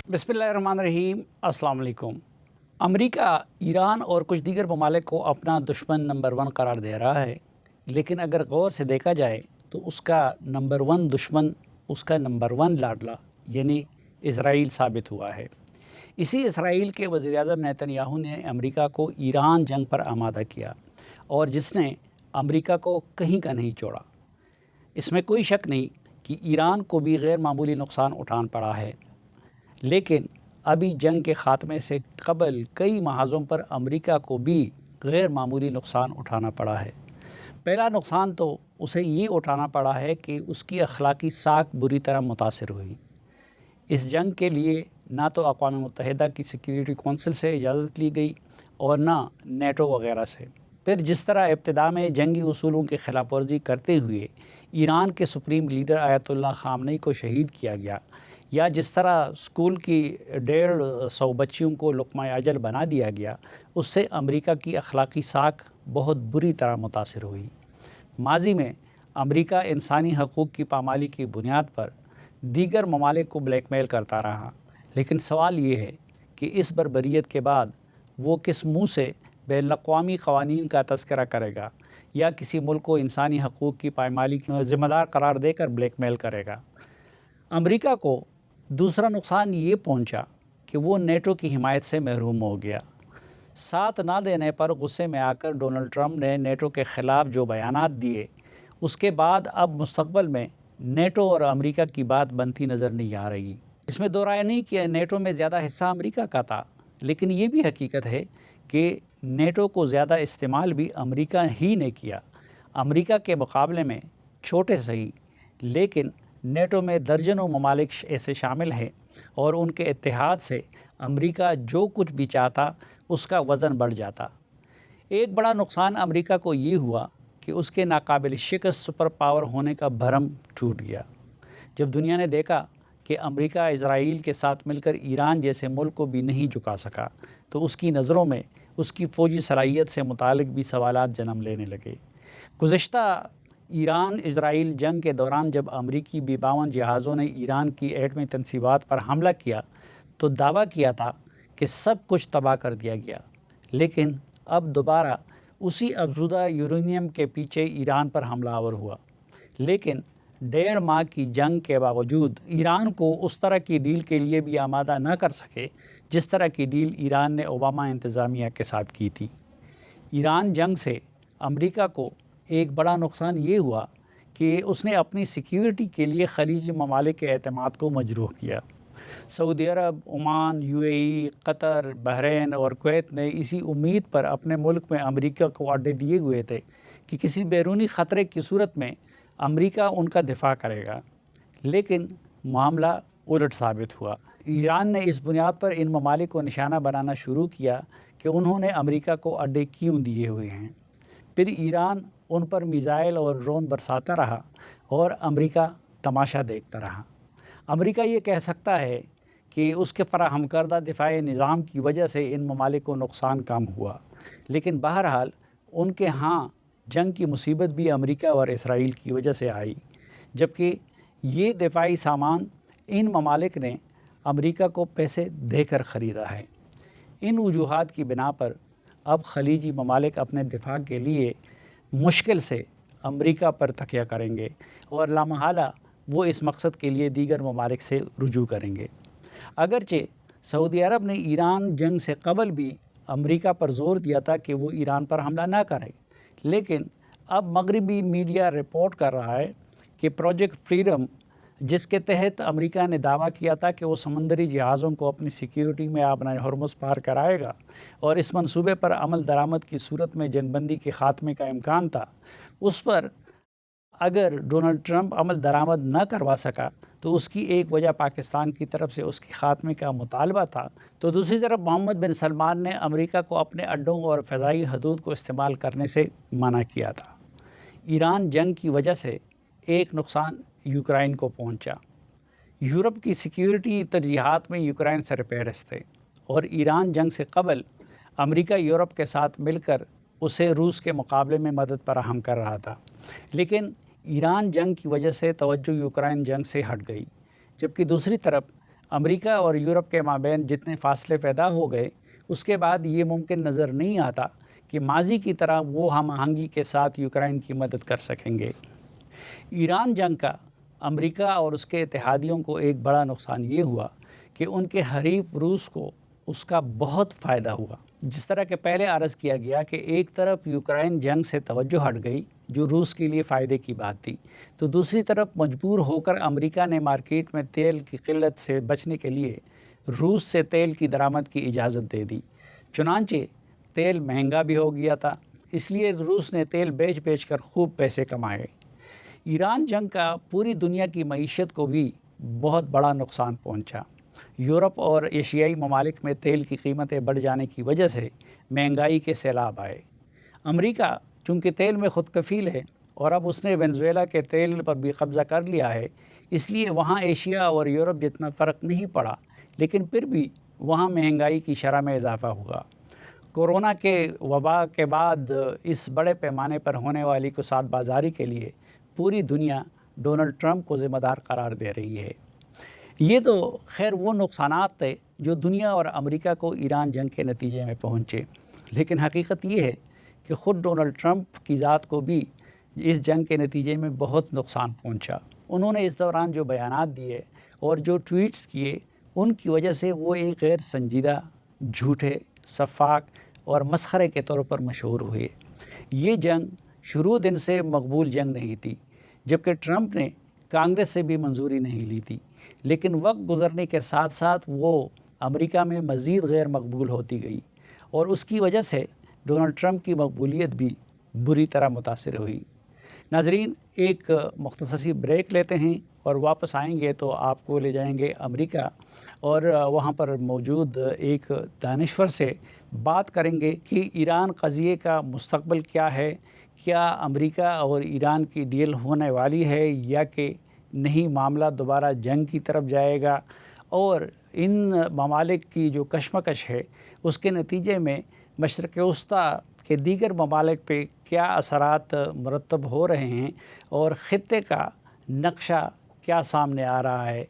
بسم اللہ الرحمن الرحیم۔ السلام علیکم۔ امریکہ ایران اور کچھ دیگر ممالک کو اپنا دشمن نمبر 1 قرار دے رہا ہے، لیکن اگر غور سے دیکھا جائے تو اس کا نمبر 1 دشمن، اس کا نمبر 1 لاڈلا یعنی اسرائیل ثابت ہوا ہے۔ اسی اسرائیل کے وزیر اعظم نیتن یاہو نے امریکہ کو ایران جنگ پر آمادہ کیا، اور جس نے امریکہ کو کہیں کا نہیں چھوڑا۔ اس میں کوئی شک نہیں کہ ایران کو بھی غیر معمولی نقصان اٹھان پڑا ہے، لیکن ابھی جنگ کے خاتمے سے قبل کئی محاذوں پر امریکہ کو بھی غیر معمولی نقصان اٹھانا پڑا ہے۔ پہلا نقصان تو اسے یہ اٹھانا پڑا ہے کہ اس کی اخلاقی ساکھ بری طرح متاثر ہوئی۔ اس جنگ کے لیے نہ تو اقوام متحدہ کی سیکیورٹی کونسل سے اجازت لی گئی اور نہ نیٹو وغیرہ سے۔ پھر جس طرح ابتدا میں جنگی اصولوں کی خلاف ورزی کرتے ہوئے ایران کے سپریم لیڈر آیت اللہ خامنئی کو شہید کیا گیا، یا جس طرح اسکول کی 150 بچیوں کو لقمہ اجل بنا دیا گیا، اس سے امریکہ کی اخلاقی ساکھ بہت بری طرح متاثر ہوئی۔ ماضی میں امریکہ انسانی حقوق کی پامالی کی بنیاد پر دیگر ممالک کو بلیک میل کرتا رہا، لیکن سوال یہ ہے کہ اس بربریت کے بعد وہ کس منہ سے بین الاقوامی قوانین کا تذکرہ کرے گا، یا کسی ملک کو انسانی حقوق کی پامالی کا ذمہ دار قرار دے کر بلیک میل کرے گا۔ امریکہ کو دوسرا نقصان یہ پہنچا کہ وہ نیٹو کی حمایت سے محروم ہو گیا۔ ساتھ نہ دینے پر غصے میں آ کر ڈونلڈ ٹرمپ نے نیٹو کے خلاف جو بیانات دیے، اس کے بعد اب مستقبل میں نیٹو اور امریکہ کی بات بنتی نظر نہیں آ رہی۔ اس میں دو رائے نہیں کہ نیٹو میں زیادہ حصہ امریکہ کا تھا، لیکن یہ بھی حقیقت ہے کہ نیٹو کو زیادہ استعمال بھی امریکہ ہی نے کیا۔ امریکہ کے مقابلے میں چھوٹے صحیح، لیکن نیٹو میں درجنوں ممالک ایسے شامل ہیں، اور ان کے اتحاد سے امریکہ جو کچھ بھی چاہتا اس کا وزن بڑھ جاتا۔ ایک بڑا نقصان امریکہ کو یہ ہوا کہ اس کے ناقابل شکست سپر پاور ہونے کا بھرم ٹوٹ گیا۔ جب دنیا نے دیکھا کہ امریکہ اسرائیل کے ساتھ مل کر ایران جیسے ملک کو بھی نہیں جھکا سکا، تو اس کی نظروں میں اس کی فوجی صلاحیت سے متعلق بھی سوالات جنم لینے لگے۔ گزشتہ ایران اسرائیل جنگ کے دوران جب امریکی B-52 جہازوں نے ایران کی ایٹمی تنصیبات پر حملہ کیا تو دعویٰ کیا تھا کہ سب کچھ تباہ کر دیا گیا، لیکن اب دوبارہ اسی افزودہ یورینیم کے پیچھے ایران پر حملہ آور ہوا۔ لیکن 1.5 ماہ کی جنگ کے باوجود ایران کو اس طرح کی ڈیل کے لیے بھی آمادہ نہ کر سکے جس طرح کی ڈیل ایران نے اوباما انتظامیہ کے ساتھ کی تھی۔ ایران جنگ سے امریکہ کو ایک بڑا نقصان یہ ہوا کہ اس نے اپنی سیکیورٹی کے لیے خلیجی ممالک کے اعتماد کو مجروح کیا۔ سعودی عرب، عمان، UAE، قطر، بحرین اور کویت نے اسی امید پر اپنے ملک میں امریکہ کو اڈے دیے ہوئے تھے کہ کسی بیرونی خطرے کی صورت میں امریکہ ان کا دفاع کرے گا، لیکن معاملہ الٹ ثابت ہوا۔ ایران نے اس بنیاد پر ان ممالک کو نشانہ بنانا شروع کیا کہ انہوں نے امریکہ کو اڈے کیوں دیے ہوئے ہیں۔ پھر ایران ان پر میزائل اور ڈرون برساتا رہا اور امریکہ تماشا دیکھتا رہا۔ امریکہ یہ کہہ سکتا ہے کہ اس کے فراہم کردہ دفاعی نظام کی وجہ سے ان ممالک کو نقصان کم ہوا، لیکن بہرحال ان کے ہاں جنگ کی مصیبت بھی امریکہ اور اسرائیل کی وجہ سے آئی، جبکہ یہ دفاعی سامان ان ممالک نے امریکہ کو پیسے دے کر خریدا ہے۔ ان وجوہات کی بنا پر اب خلیجی ممالک اپنے دفاع کے لیے مشکل سے امریکہ پر تکیہ کریں گے، اور لامحالہ وہ اس مقصد کے لیے دیگر ممالک سے رجوع کریں گے۔ اگرچہ سعودی عرب نے ایران جنگ سے قبل بھی امریکہ پر زور دیا تھا کہ وہ ایران پر حملہ نہ کرے، لیکن اب مغربی میڈیا رپورٹ کر رہا ہے کہ پروجیکٹ فریڈم، جس کے تحت امریکہ نے دعویٰ کیا تھا کہ وہ سمندری جہازوں کو اپنی سیکیورٹی میں اپنا ہرمز پار کرائے گا، اور اس منصوبے پر عمل درآمد کی صورت میں جنگ بندی کے خاتمے کا امکان تھا، اس پر اگر ڈونلڈ ٹرمپ عمل درآمد نہ کروا سکا تو اس کی ایک وجہ پاکستان کی طرف سے اس کے خاتمے کا مطالبہ تھا، تو دوسری طرف محمد بن سلمان نے امریکہ کو اپنے اڈوں اور فضائی حدود کو استعمال کرنے سے منع کیا تھا۔ ایران جنگ کی وجہ سے ایک نقصان یوکرائن کو پہنچا۔ یورپ کی سیکیورٹی ترجیحات میں یوکرائن سرفہرست تھے، اور ایران جنگ سے قبل امریکہ یورپ کے ساتھ مل کر اسے روس کے مقابلے میں مدد فراہم کر رہا تھا، لیکن ایران جنگ کی وجہ سے توجہ یوکرائن جنگ سے ہٹ گئی، جبکہ دوسری طرف امریکہ اور یورپ کے مابین جتنے فاصلے پیدا ہو گئے، اس کے بعد یہ ممکن نظر نہیں آتا کہ ماضی کی طرح وہ ہم آہنگی کے ساتھ یوکرائن کی مدد کر سکیں گے۔ ایران جنگ کا امریکہ اور اس کے اتحادیوں کو ایک بڑا نقصان یہ ہوا کہ ان کے حریف روس کو اس کا بہت فائدہ ہوا۔ جس طرح کہ پہلے عرض کیا گیا کہ ایک طرف یوکرائن جنگ سے توجہ ہٹ گئی جو روس کے لیے فائدے کی بات تھی، تو دوسری طرف مجبور ہو کر امریکہ نے مارکیٹ میں تیل کی قلت سے بچنے کے لیے روس سے تیل کی درآمد کی اجازت دے دی۔ چنانچہ تیل مہنگا بھی ہو گیا تھا، اس لیے روس نے تیل بیچ بیچ کر خوب پیسے کمائے۔ ایران جنگ کا پوری دنیا کی معیشت کو بھی بہت بڑا نقصان پہنچا۔ یورپ اور ایشیائی ممالک میں تیل کی قیمتیں بڑھ جانے کی وجہ سے مہنگائی کے سیلاب آئے۔ امریکہ چونکہ تیل میں خود کفیل ہے اور اب اس نے وینزویلا کے تیل پر بھی قبضہ کر لیا ہے، اس لیے وہاں ایشیا اور یورپ جتنا فرق نہیں پڑا، لیکن پھر بھی وہاں مہنگائی کی شرح میں اضافہ ہوا۔ کورونا کے وبا کے بعد اس بڑے پیمانے پر ہونے والی کساد بازاری کے لیے پوری دنیا ڈونلڈ ٹرمپ کو ذمہ دار قرار دے رہی ہے۔ یہ تو خیر وہ نقصانات تھے جو دنیا اور امریکہ کو ایران جنگ کے نتیجے میں پہنچے، لیکن حقیقت یہ ہے کہ خود ڈونلڈ ٹرمپ کی ذات کو بھی اس جنگ کے نتیجے میں بہت نقصان پہنچا۔ انہوں نے اس دوران جو بیانات دیے اور جو ٹویٹس کیے، ان کی وجہ سے وہ ایک غیر سنجیدہ، جھوٹے، سفاک اور مسخرے کے طور پر مشہور ہوئے۔ یہ جنگ شروع دن سے مقبول جنگ نہیں تھی، جبکہ ٹرمپ نے کانگریس سے بھی منظوری نہیں لی تھی، لیکن وقت گزرنے کے ساتھ ساتھ وہ امریکہ میں مزید غیر مقبول ہوتی گئی اور اس کی وجہ سے ڈونلڈ ٹرمپ کی مقبولیت بھی بری طرح متاثر ہوئی۔ ناظرین، ایک مختصر سی بریک لیتے ہیں اور واپس آئیں گے تو آپ کو لے جائیں گے امریکہ، اور وہاں پر موجود ایک دانشور سے بات کریں گے کہ ایران قضیے کا مستقبل کیا ہے، کیا امریکہ اور ایران کی ڈیل ہونے والی ہے یا کہ نہیں، معاملہ دوبارہ جنگ کی طرف جائے گا، اور ان ممالک کی جو کشمکش ہے اس کے نتیجے میں مشرق وسطیٰ کے دیگر ممالک پہ کیا اثرات مرتب ہو رہے ہیں اور خطے کا نقشہ کیا سامنے آ رہا ہے۔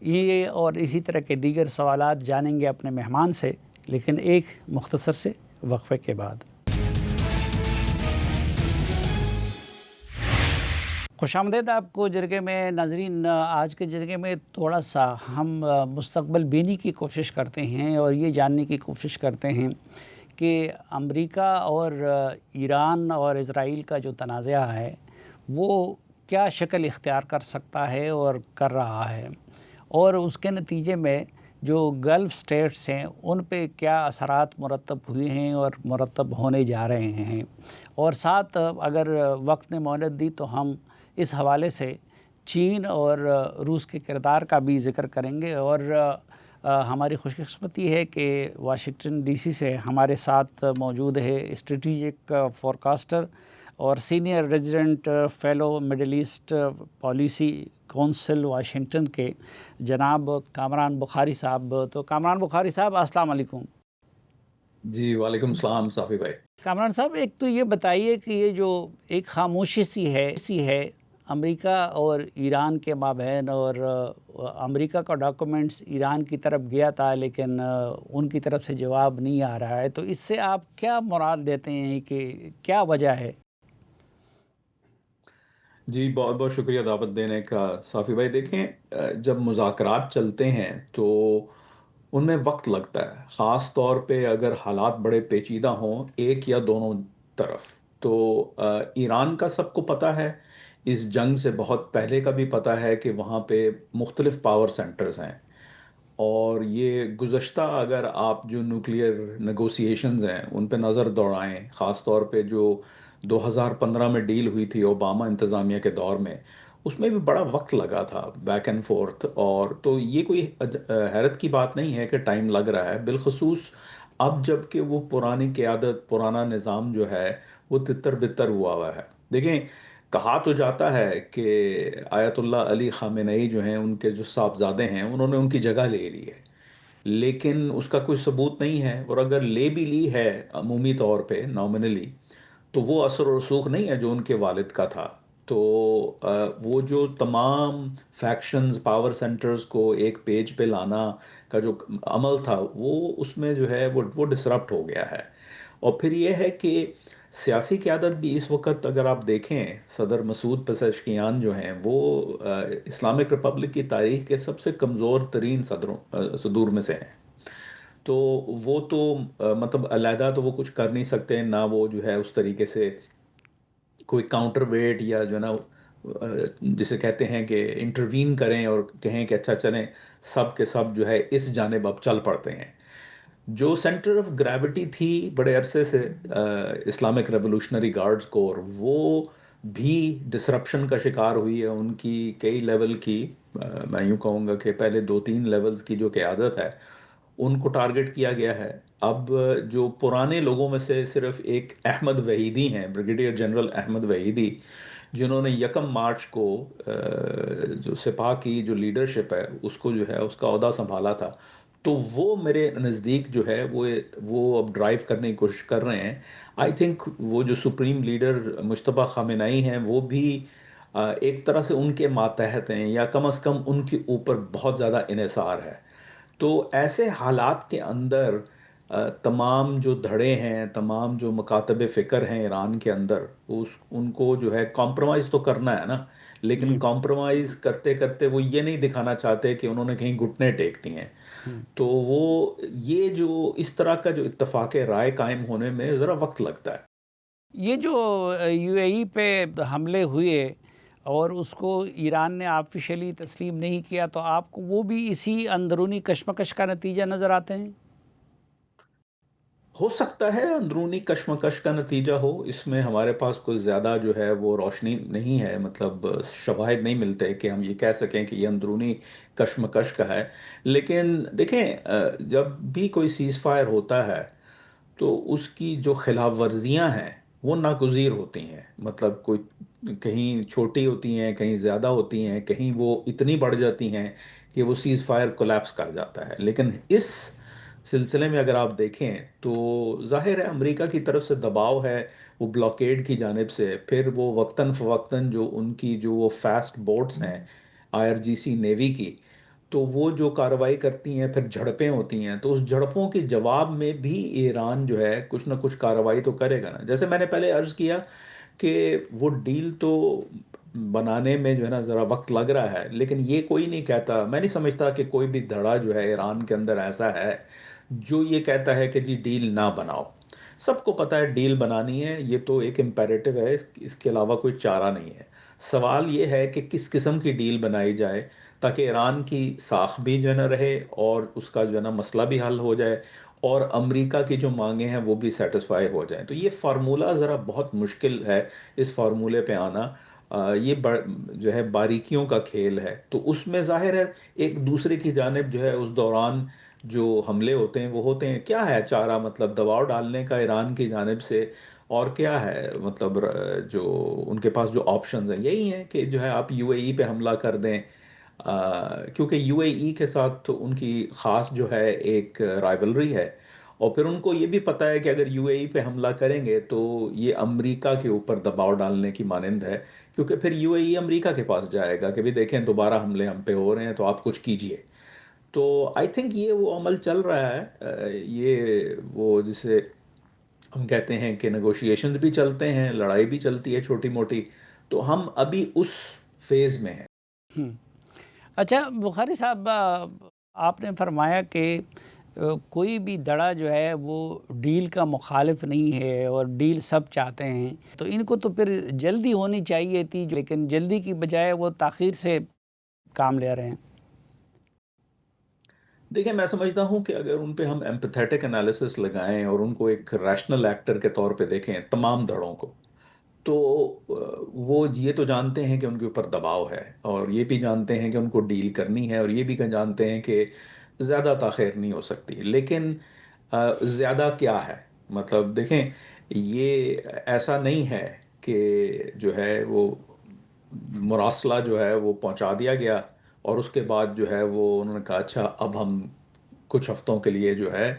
یہ اور اسی طرح کے دیگر سوالات جانیں گے اپنے مہمان سے، لیکن ایک مختصر سے وقفے کے بعد۔ خوش آمدید آپ کو جرگے میں۔ ناظرین، آج کے جرگے میں تھوڑا سا ہم مستقبل بینی کی کوشش کرتے ہیں اور یہ جاننے کی کوشش کرتے ہیں کہ امریکہ اور ایران اور اسرائیل کا جو تنازعہ ہے وہ کیا شکل اختیار کر سکتا ہے اور کر رہا ہے، اور اس کے نتیجے میں جو گلف سٹیٹس ہیں ان پہ کیا اثرات مرتب ہوئے ہیں اور مرتب ہونے جا رہے ہیں، اور ساتھ اگر وقت نے مہلت دی تو ہم اس حوالے سے چین اور روس کے کردار کا بھی ذکر کریں گے۔ اور ہماری خوش قسمتی ہے کہ واشنگٹن ڈی سی سے ہمارے ساتھ موجود ہے اسٹریٹجک فورکاسٹر اور senior resident fellow Middle East policy council Washington کے جناب کامران بخاری صاحب۔ تو کامران بخاری صاحب، السلام علیکم۔ جی وعلیکم السلام صافی بھائی۔ کامران صاحب، ایک تو یہ بتائیے کہ یہ جو ایک خاموشی سی ہے امریکہ اور ایران کے مابین، اور امریکہ کا ڈاکومنٹس ایران کی طرف گیا تھا لیکن ان کی طرف سے جواب نہیں آ رہا ہے، تو اس سے آپ کیا مراد دیتے ہیں کہ کیا وجہ ہے؟ جی بہت بہت شکریہ دعوت دینے کا صافی بھائی۔ دیکھیں، جب مذاکرات چلتے ہیں تو ان میں وقت لگتا ہے، خاص طور پہ اگر حالات بڑے پیچیدہ ہوں ایک یا دونوں طرف۔ تو ایران کا سب کو پتہ ہے، اس جنگ سے بہت پہلے کا بھی پتہ ہے کہ وہاں پہ مختلف پاور سینٹرز ہیں، اور یہ گزشتہ اگر آپ جو نیوکلیئر نیگوسیشنز ہیں ان پہ نظر دوڑائیں، خاص طور پہ جو 2015 میں ڈیل ہوئی تھی اوباما انتظامیہ کے دور میں، اس میں بھی بڑا وقت لگا تھا، بیک اینڈ فورتھ۔ اور تو یہ کوئی حیرت کی بات نہیں ہے کہ ٹائم لگ رہا ہے، بالخصوص اب جب کہ وہ پرانی قیادت، پرانا نظام جو ہے وہ تتر بتر ہوا ہے۔ دیکھیں، کہا تو جاتا ہے کہ آیت اللہ علی خامنئی جو ہیں، ان کے جو صاحبزادے ہیں، انہوں نے ان کی جگہ لے لی ہے، لیکن اس کا کوئی ثبوت نہیں ہے، اور اگر لے بھی لی ہے عمومی طور پہ نامنلی، تو وہ اثر و رسوخ نہیں ہے جو ان کے والد کا تھا۔ تو وہ جو تمام فیکشنز پاور سینٹرز کو ایک پیج پہ لانا کا جو عمل تھا، وہ اس میں جو ہے وہ ڈسرپٹ ہو گیا ہے۔ اور پھر یہ ہے کہ سیاسی قیادت بھی اس وقت اگر آپ دیکھیں، صدر مسعود پزشکیان جو ہیں وہ اسلامک ریپبلک کی تاریخ کے سب سے کمزور ترین صدور میں سے ہیں۔ تو وہ تو مطلب علیحدہ تو وہ کچھ کر نہیں سکتے، نہ وہ جو ہے اس طریقے سے کوئی کاؤنٹر ویٹ یا جو ہے نا جسے کہتے ہیں کہ انٹروین کریں اور کہیں کہ اچھا چلیں، سب کے سب جو ہے اس جانب اب چل پڑتے ہیں۔ جو سینٹر آف گریوٹی تھی بڑے عرصے سے اسلامک ریولوشنری گارڈز کو، اور وہ بھی ڈسرپشن کا شکار ہوئی ہے، ان کی کئی لیول کی میں یوں کہوں گا کہ پہلے 2-3 لیولز کی جو قیادت ہے ان کو ٹارگٹ کیا گیا ہے۔ اب جو پرانے لوگوں میں سے صرف ایک احمد وحیدی ہیں، بریگیڈیئر جنرل احمد وحیدی، جنہوں نے 1 مارچ کو جو سپاہ کی جو لیڈرشپ ہے اس کو جو ہے اس کا عہدہ سنبھالا تھا، تو وہ میرے نزدیک جو ہے وہ اب ڈرائیو کرنے کی کوشش کر رہے ہیں۔ آئی تھنک وہ جو سپریم لیڈر مجتبیٰ خامنہئی ہیں وہ بھی ایک طرح سے ان کے ماتحت ہیں، یا کم از کم ان کے اوپر بہت زیادہ انحصار ہے۔ تو ایسے حالات کے اندر تمام جو دھڑے ہیں، تمام جو مکاتب فکر ہیں ایران کے اندر، ان کو جو ہے کمپرومائز تو کرنا ہے نا، لیکن جی۔ کمپرومائز کرتے کرتے وہ یہ نہیں دکھانا چاہتے کہ انہوں نے کہیں گھٹنے ٹیک دیے ہیں۔ تو وہ یہ جو اس طرح کا جو اتفاق رائے قائم ہونے میں ذرا وقت لگتا ہے۔ یہ جو یو اے ای پہ حملے ہوئے اور اس کو ایران نے آفیشلی تسلیم نہیں کیا، تو آپ کو وہ بھی اسی اندرونی کشمکش کا نتیجہ نظر آتے ہیں؟ ہو سکتا ہے اندرونی کشمکش کا نتیجہ ہو، اس میں ہمارے پاس کچھ زیادہ جو ہے وہ روشنی نہیں ہے، مطلب شواہد نہیں ملتے کہ ہم یہ کہہ سکیں کہ یہ اندرونی کشمکش کا ہے۔ لیکن دیکھیں جب بھی کوئی سیز فائر ہوتا ہے تو اس کی جو خلاف ورزیاں ہیں وہ ناگزیر ہوتی ہیں، مطلب کوئی کہیں چھوٹی ہوتی ہیں، کہیں زیادہ ہوتی ہیں، کہیں وہ اتنی بڑھ جاتی ہیں کہ وہ سیز فائر کولیپس کر جاتا ہے۔ لیکن اس سلسلے میں اگر آپ دیکھیں تو ظاہر ہے امریکہ کی طرف سے دباؤ ہے، وہ بلاکیڈ کی جانب سے، پھر وہ وقتاً فوقتاً جو ان کی جو وہ فاسٹ بوٹس ہیں IRGC نیوی کی، تو وہ جو کارروائی کرتی ہیں، پھر جھڑپیں ہوتی ہیں، تو اس جھڑپوں کے جواب میں بھی ایران جو ہے کچھ نہ کچھ کارروائی تو کرے گا نا۔ جیسے میں نے پہلے عرض کیا کہ وہ ڈیل تو بنانے میں جو ہے نا ذرا وقت لگ رہا ہے، لیکن یہ کوئی نہیں کہتا، میں نہیں سمجھتا کہ کوئی بھی دھڑا جو ہے ایران کے اندر ایسا ہے جو یہ کہتا ہے کہ جی ڈیل نہ بناؤ۔ سب کو پتہ ہے ڈیل بنانی ہے، یہ تو ایک امپیریٹو ہے، اس کے علاوہ کوئی چارہ نہیں ہے۔ سوال یہ ہے کہ کس قسم کی ڈیل بنائی جائے تاکہ ایران کی ساکھ بھی جو ہے نا رہے، اور اس کا جو ہے نا مسئلہ بھی حل ہو جائے، اور امریکہ کی جو مانگیں ہیں وہ بھی سیٹسفائی ہو جائیں۔ تو یہ فارمولہ ذرا بہت مشکل ہے، اس فارمولے پہ آنا یہ جو ہے باریکیوں کا کھیل ہے۔ تو اس میں ظاہر ہے ایک دوسرے کی جانب جو ہے اس دوران جو حملے ہوتے ہیں وہ ہوتے ہیں، کیا ہے چارہ، مطلب دباؤ ڈالنے کا ایران کی جانب سے، اور کیا ہے مطلب جو ان کے پاس جو آپشنز ہیں یہی ہیں کہ جو ہے آپ یو اے ای پہ حملہ کر دیں، کیونکہ یو اے ای کے ساتھ تو ان کی خاص جو ہے ایک رائیولری ہے، اور پھر ان کو یہ بھی پتہ ہے کہ اگر یو اے ای پہ حملہ کریں گے تو یہ امریکہ کے اوپر دباؤ ڈالنے کی مانند ہے، کیونکہ پھر یو اے ای امریکہ کے پاس جائے گا کہ بھی دیکھیں دوبارہ حملے ہم پہ ہو رہے ہیں تو آپ کچھ کیجئے۔ تو آئی تھنک یہ وہ عمل چل رہا ہے، یہ وہ جسے ہم کہتے ہیں کہ نیگوشیشنز بھی چلتے ہیں، لڑائی بھی چلتی ہے چھوٹی موٹی، تو ہم ابھی اس فیز میں ہیں۔ اچھا بخاری صاحب، آپ نے فرمایا کہ کوئی بھی دڑا جو ہے وہ ڈیل کا مخالف نہیں ہے اور ڈیل سب چاہتے ہیں، تو ان کو تو پھر جلدی ہونی چاہیے تھی، لیکن جلدی کی بجائے وہ تاخیر سے کام لے رہے ہیں۔ دیکھیں میں سمجھتا ہوں کہ اگر ان پہ ہم ایمپیتھیٹک انالیسس لگائیں اور ان کو ایک ریشنل ایکٹر کے طور پہ دیکھیں تمام دھڑوں کو، تو وہ یہ تو جانتے ہیں کہ ان کے اوپر دباؤ ہے، اور یہ بھی جانتے ہیں کہ ان کو ڈیل کرنی ہے، اور یہ بھی جانتے ہیں کہ زیادہ تاخیر نہیں ہو سکتی، لیکن زیادہ کیا ہے؟ مطلب دیکھیں یہ ایسا نہیں ہے کہ جو ہے وہ مراسلہ جو ہے وہ پہنچا دیا گیا اور اس کے بعد جو ہے وہ انہوں نے کہا اچھا اب ہم کچھ ہفتوں کے لیے جو ہے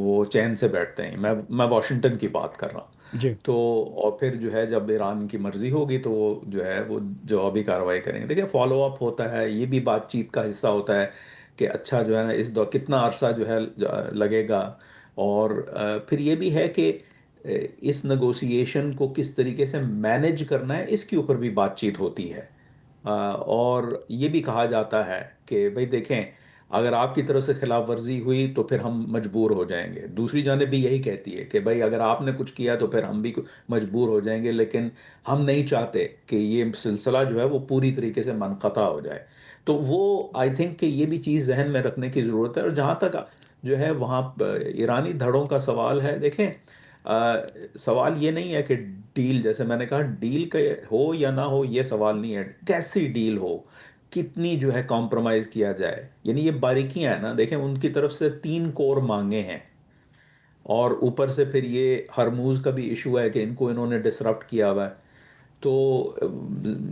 وہ چین سے بیٹھتے ہیں. میں واشنگٹن کی بات کر رہا ہوں. جی تو اور پھر جو ہے جب ایران کی مرضی ہوگی تو وہ جو ہے وہ جوابی کارروائی کریں گے. دیکھیں فالو اپ ہوتا ہے، یہ بھی بات چیت کا حصہ ہوتا ہے کہ اچھا جو ہے نا اس دور کتنا عرصہ جو ہے لگے گا. اور پھر یہ بھی ہے کہ اس نیگوسیشن کو کس طریقے سے مینج کرنا ہے، اس کے اوپر بھی بات چیت ہوتی ہے. اور یہ بھی کہا جاتا ہے کہ بھئی دیکھیں اگر آپ کی طرف سے خلاف ورزی ہوئی تو پھر ہم مجبور ہو جائیں گے. دوسری جانب بھی یہی کہتی ہے کہ بھئی اگر آپ نے کچھ کیا تو پھر ہم بھی مجبور ہو جائیں گے، لیکن ہم نہیں چاہتے کہ یہ سلسلہ جو ہے وہ پوری طریقے سے منقطع ہو جائے. تو وہ آئی تھنک کہ یہ بھی چیز ذہن میں رکھنے کی ضرورت ہے. اور جہاں تک جو ہے وہاں ایرانی دھڑوں کا سوال ہے، دیکھیں سوال یہ نہیں ہے کہ ڈیل، جیسے میں نے کہا ڈیل کا ہو یا نہ ہو یہ سوال نہیں ہے، کیسی ڈیل ہو، کتنی جو ہے کمپرومائز کیا جائے. یعنی یہ باریکیاں ہیں نا. دیکھیں ان کی طرف سے 3 کور مانگے ہیں، اور اوپر سے پھر یہ ہرموز کا بھی ایشو ہے کہ ان کو انہوں نے ڈسرپٹ کیا ہوا ہے. تو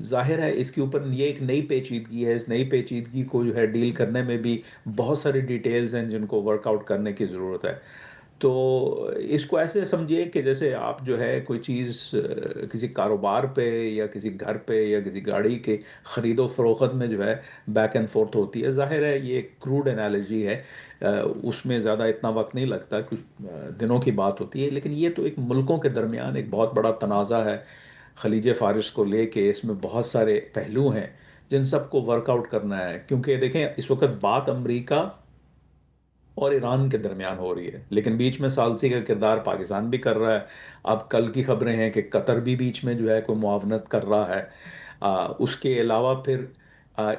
ظاہر ہے اس کے اوپر یہ ایک نئی پیچیدگی ہے. اس نئی پیچیدگی کو جو ہے ڈیل کرنے میں بھی بہت ساری ڈیٹیلز ہیں جن کو ورک آؤٹ کرنے کی ضرورت ہے. تو اس کو ایسے سمجھیے کہ جیسے آپ جو ہے کوئی چیز کسی کاروبار پہ یا کسی گھر پہ یا کسی گاڑی کے خرید و فروخت میں جو ہے بیک اینڈ فورتھ ہوتی ہے. ظاہر ہے یہ ایک کروڈ انالوجی ہے، اس میں زیادہ اتنا وقت نہیں لگتا، کچھ دنوں کی بات ہوتی ہے. لیکن یہ تو ایک ملکوں کے درمیان ایک بہت بڑا تنازع ہے خلیج فارس کو لے کے. اس میں بہت سارے پہلو ہیں جن سب کو ورک آؤٹ کرنا ہے. کیونکہ دیکھیں اس وقت بات امریکہ اور ایران کے درمیان ہو رہی ہے، لیکن بیچ میں ثالثی کا کردار پاکستان بھی کر رہا ہے. اب کل کی خبریں ہیں کہ قطر بھی بیچ میں جو ہے کوئی معاونت کر رہا ہے. اس کے علاوہ پھر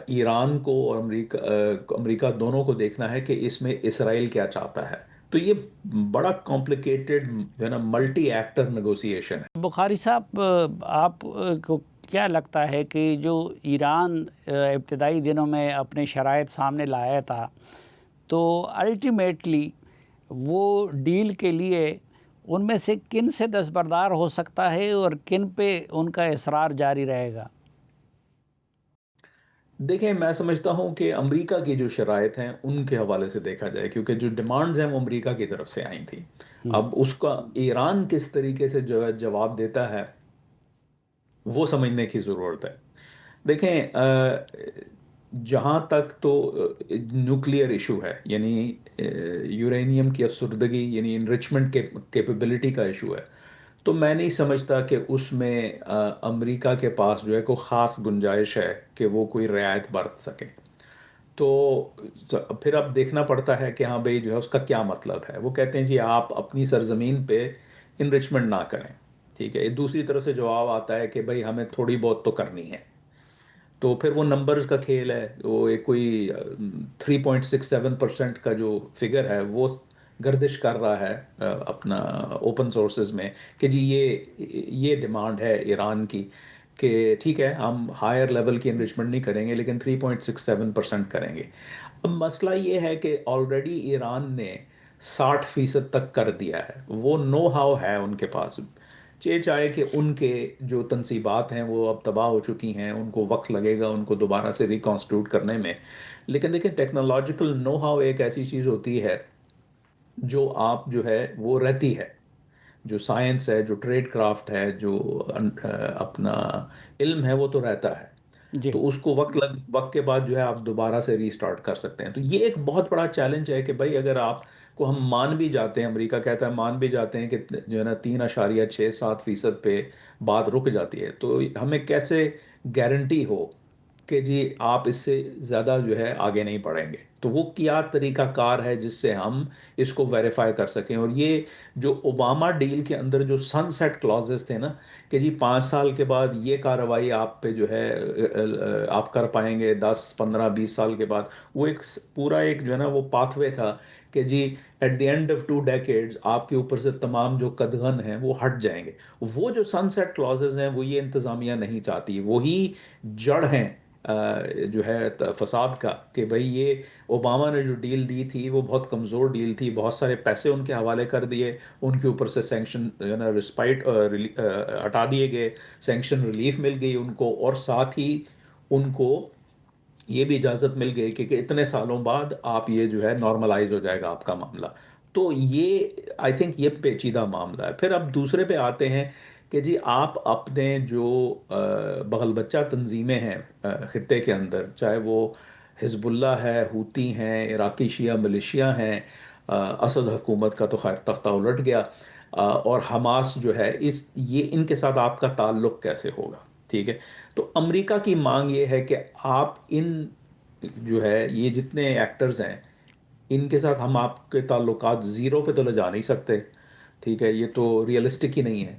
ایران کو اور امریکہ دونوں کو دیکھنا ہے کہ اس میں اسرائیل کیا چاہتا ہے. تو یہ بڑا کمپلیکیٹڈ جو ہے نا ملٹی ایکٹر نیگوسیشن ہے. بخاری صاحب، آپ کو کیا لگتا ہے کہ جو ایران ابتدائی دنوں میں اپنے شرائط سامنے لایا تھا، تو الٹیمیٹلی وہ ڈیل کے لیے ان میں سے کن سے دستبردار ہو سکتا ہے اور کن پہ ان کا اصرار جاری رہے گا؟ دیکھیں میں سمجھتا ہوں کہ امریکہ کی جو شرائط ہیں ان کے حوالے سے دیکھا جائے، کیونکہ جو ڈیمانڈز ہیں وہ امریکہ کی طرف سے آئی تھیں. اب اس کا ایران کس طریقے سے جو ہے جواب دیتا ہے وہ سمجھنے کی ضرورت ہے. دیکھیں جہاں تک تو نیوکلیئر ایشو ہے، یعنی یورینیم کی افسردگی یعنی انرچمنٹ کیپیبلٹی کا ایشو ہے، تو میں نہیں سمجھتا کہ اس میں امریکہ کے پاس جو ہے کوئی خاص گنجائش ہے کہ وہ کوئی رعایت برت سکے. تو پھر اب دیکھنا پڑتا ہے کہ ہاں بھئی جو ہے اس کا کیا مطلب ہے. وہ کہتے ہیں جی آپ اپنی سرزمین پہ انرچمنٹ نہ کریں، ٹھیک ہے. دوسری طرف سے جواب آتا ہے کہ بھئی ہمیں تھوڑی بہت تو کرنی ہے. تو پھر وہ نمبرز کا کھیل ہے. وہ ایک کوئی 3.67% کا جو فگر ہے وہ گردش کر رہا ہے اپنا اوپن سورسز میں کہ جی یہ ڈیمانڈ ہے ایران کی کہ ٹھیک ہے ہم ہائر لیول کی انرچمنٹ نہیں کریں گے لیکن 3.67% کریں گے. اب مسئلہ یہ ہے کہ آلریڈی ایران نے 60% تک کر دیا ہے. وہ نو ہاؤ ہے ان کے پاس. چاہے کہ ان کے جو تنصیبات ہیں وہ اب تباہ ہو چکی ہیں، ان کو وقت لگے گا ان کو دوبارہ سے ریکانسٹیٹیوٹ کرنے میں. لیکن دیکھیں ٹیکنالوجیکل نو ہاؤ ایک ایسی چیز ہوتی ہے جو آپ جو ہے وہ رہتی ہے. جو سائنس ہے، جو ٹریڈ کرافٹ ہے، جو اپنا علم ہے وہ تو رہتا ہے. جی تو اس کو وقت کے بعد جو ہے آپ دوبارہ سے ری سٹارٹ کر سکتے ہیں. تو یہ ایک بہت بڑا چیلنج ہے کہ بھائی اگر آپ کو ہم مان بھی جاتے ہیں، امریکہ کہتا ہے مان بھی جاتے ہیں کہ جو ہے نا 3.67% پہ بات رک جاتی ہے، تو ہمیں کیسے گارنٹی ہو کہ جی آپ اس سے زیادہ جو ہے آگے نہیں بڑھیں گے. تو وہ کیا طریقہ کار ہے جس سے ہم اس کو ویریفائی کر سکیں. اور یہ جو اوباما ڈیل کے اندر جو سن سیٹ کلازز تھے نا کہ جی 5 سال کے بعد یہ کارروائی آپ پہ جو ہے آپ کر پائیں گے، 10 15 20 سال کے بعد، وہ ایک پورا ایک جو ہے نا وہ پاتھ وے تھا کہ جی at the end of 2 decades آپ کے اوپر سے تمام جو قدغن ہیں وہ ہٹ جائیں گے. وہ جو سن سیٹ کلازز ہیں وہ یہ انتظامیہ نہیں چاہتی. وہی جڑ ہیں جو ہے فساد کا کہ بھئی یہ اوباما نے جو ڈیل دی تھی وہ بہت کمزور ڈیل تھی. بہت سارے پیسے ان کے حوالے کر دیے، ان کے اوپر سے سینکشن جو ہے نا رسپائٹ ہٹا دیے گئے، سینکشن ریلیف مل گئی ان کو، اور ساتھ ہی ان کو یہ بھی اجازت مل گئی کہ اتنے سالوں بعد آپ یہ جو ہے نارملائز ہو جائے گا آپ کا معاملہ. تو یہ آئی تھنک یہ پیچیدہ معاملہ ہے. پھر اب دوسرے پہ آتے ہیں کہ جی آپ اپنے جو بغل بچہ تنظیمیں ہیں خطے کے اندر، چاہے وہ حزب اللہ ہے، ہوتی ہیں، عراقی شیعہ ملیشیا ہیں، اسد حکومت کا تو خیر تختہ الٹ گیا، اور حماس جو ہے، یہ ان کے ساتھ آپ کا تعلق کیسے ہوگا؟ ٹھیک ہے. تو امریکہ کی مانگ یہ ہے کہ آپ ان جو ہے یہ جتنے ایکٹرز ہیں ان کے ساتھ ہم آپ کے تعلقات زیرو پہ تو لے جا نہیں سکتے. ٹھیک ہے، یہ تو ریئلسٹک ہی نہیں ہے.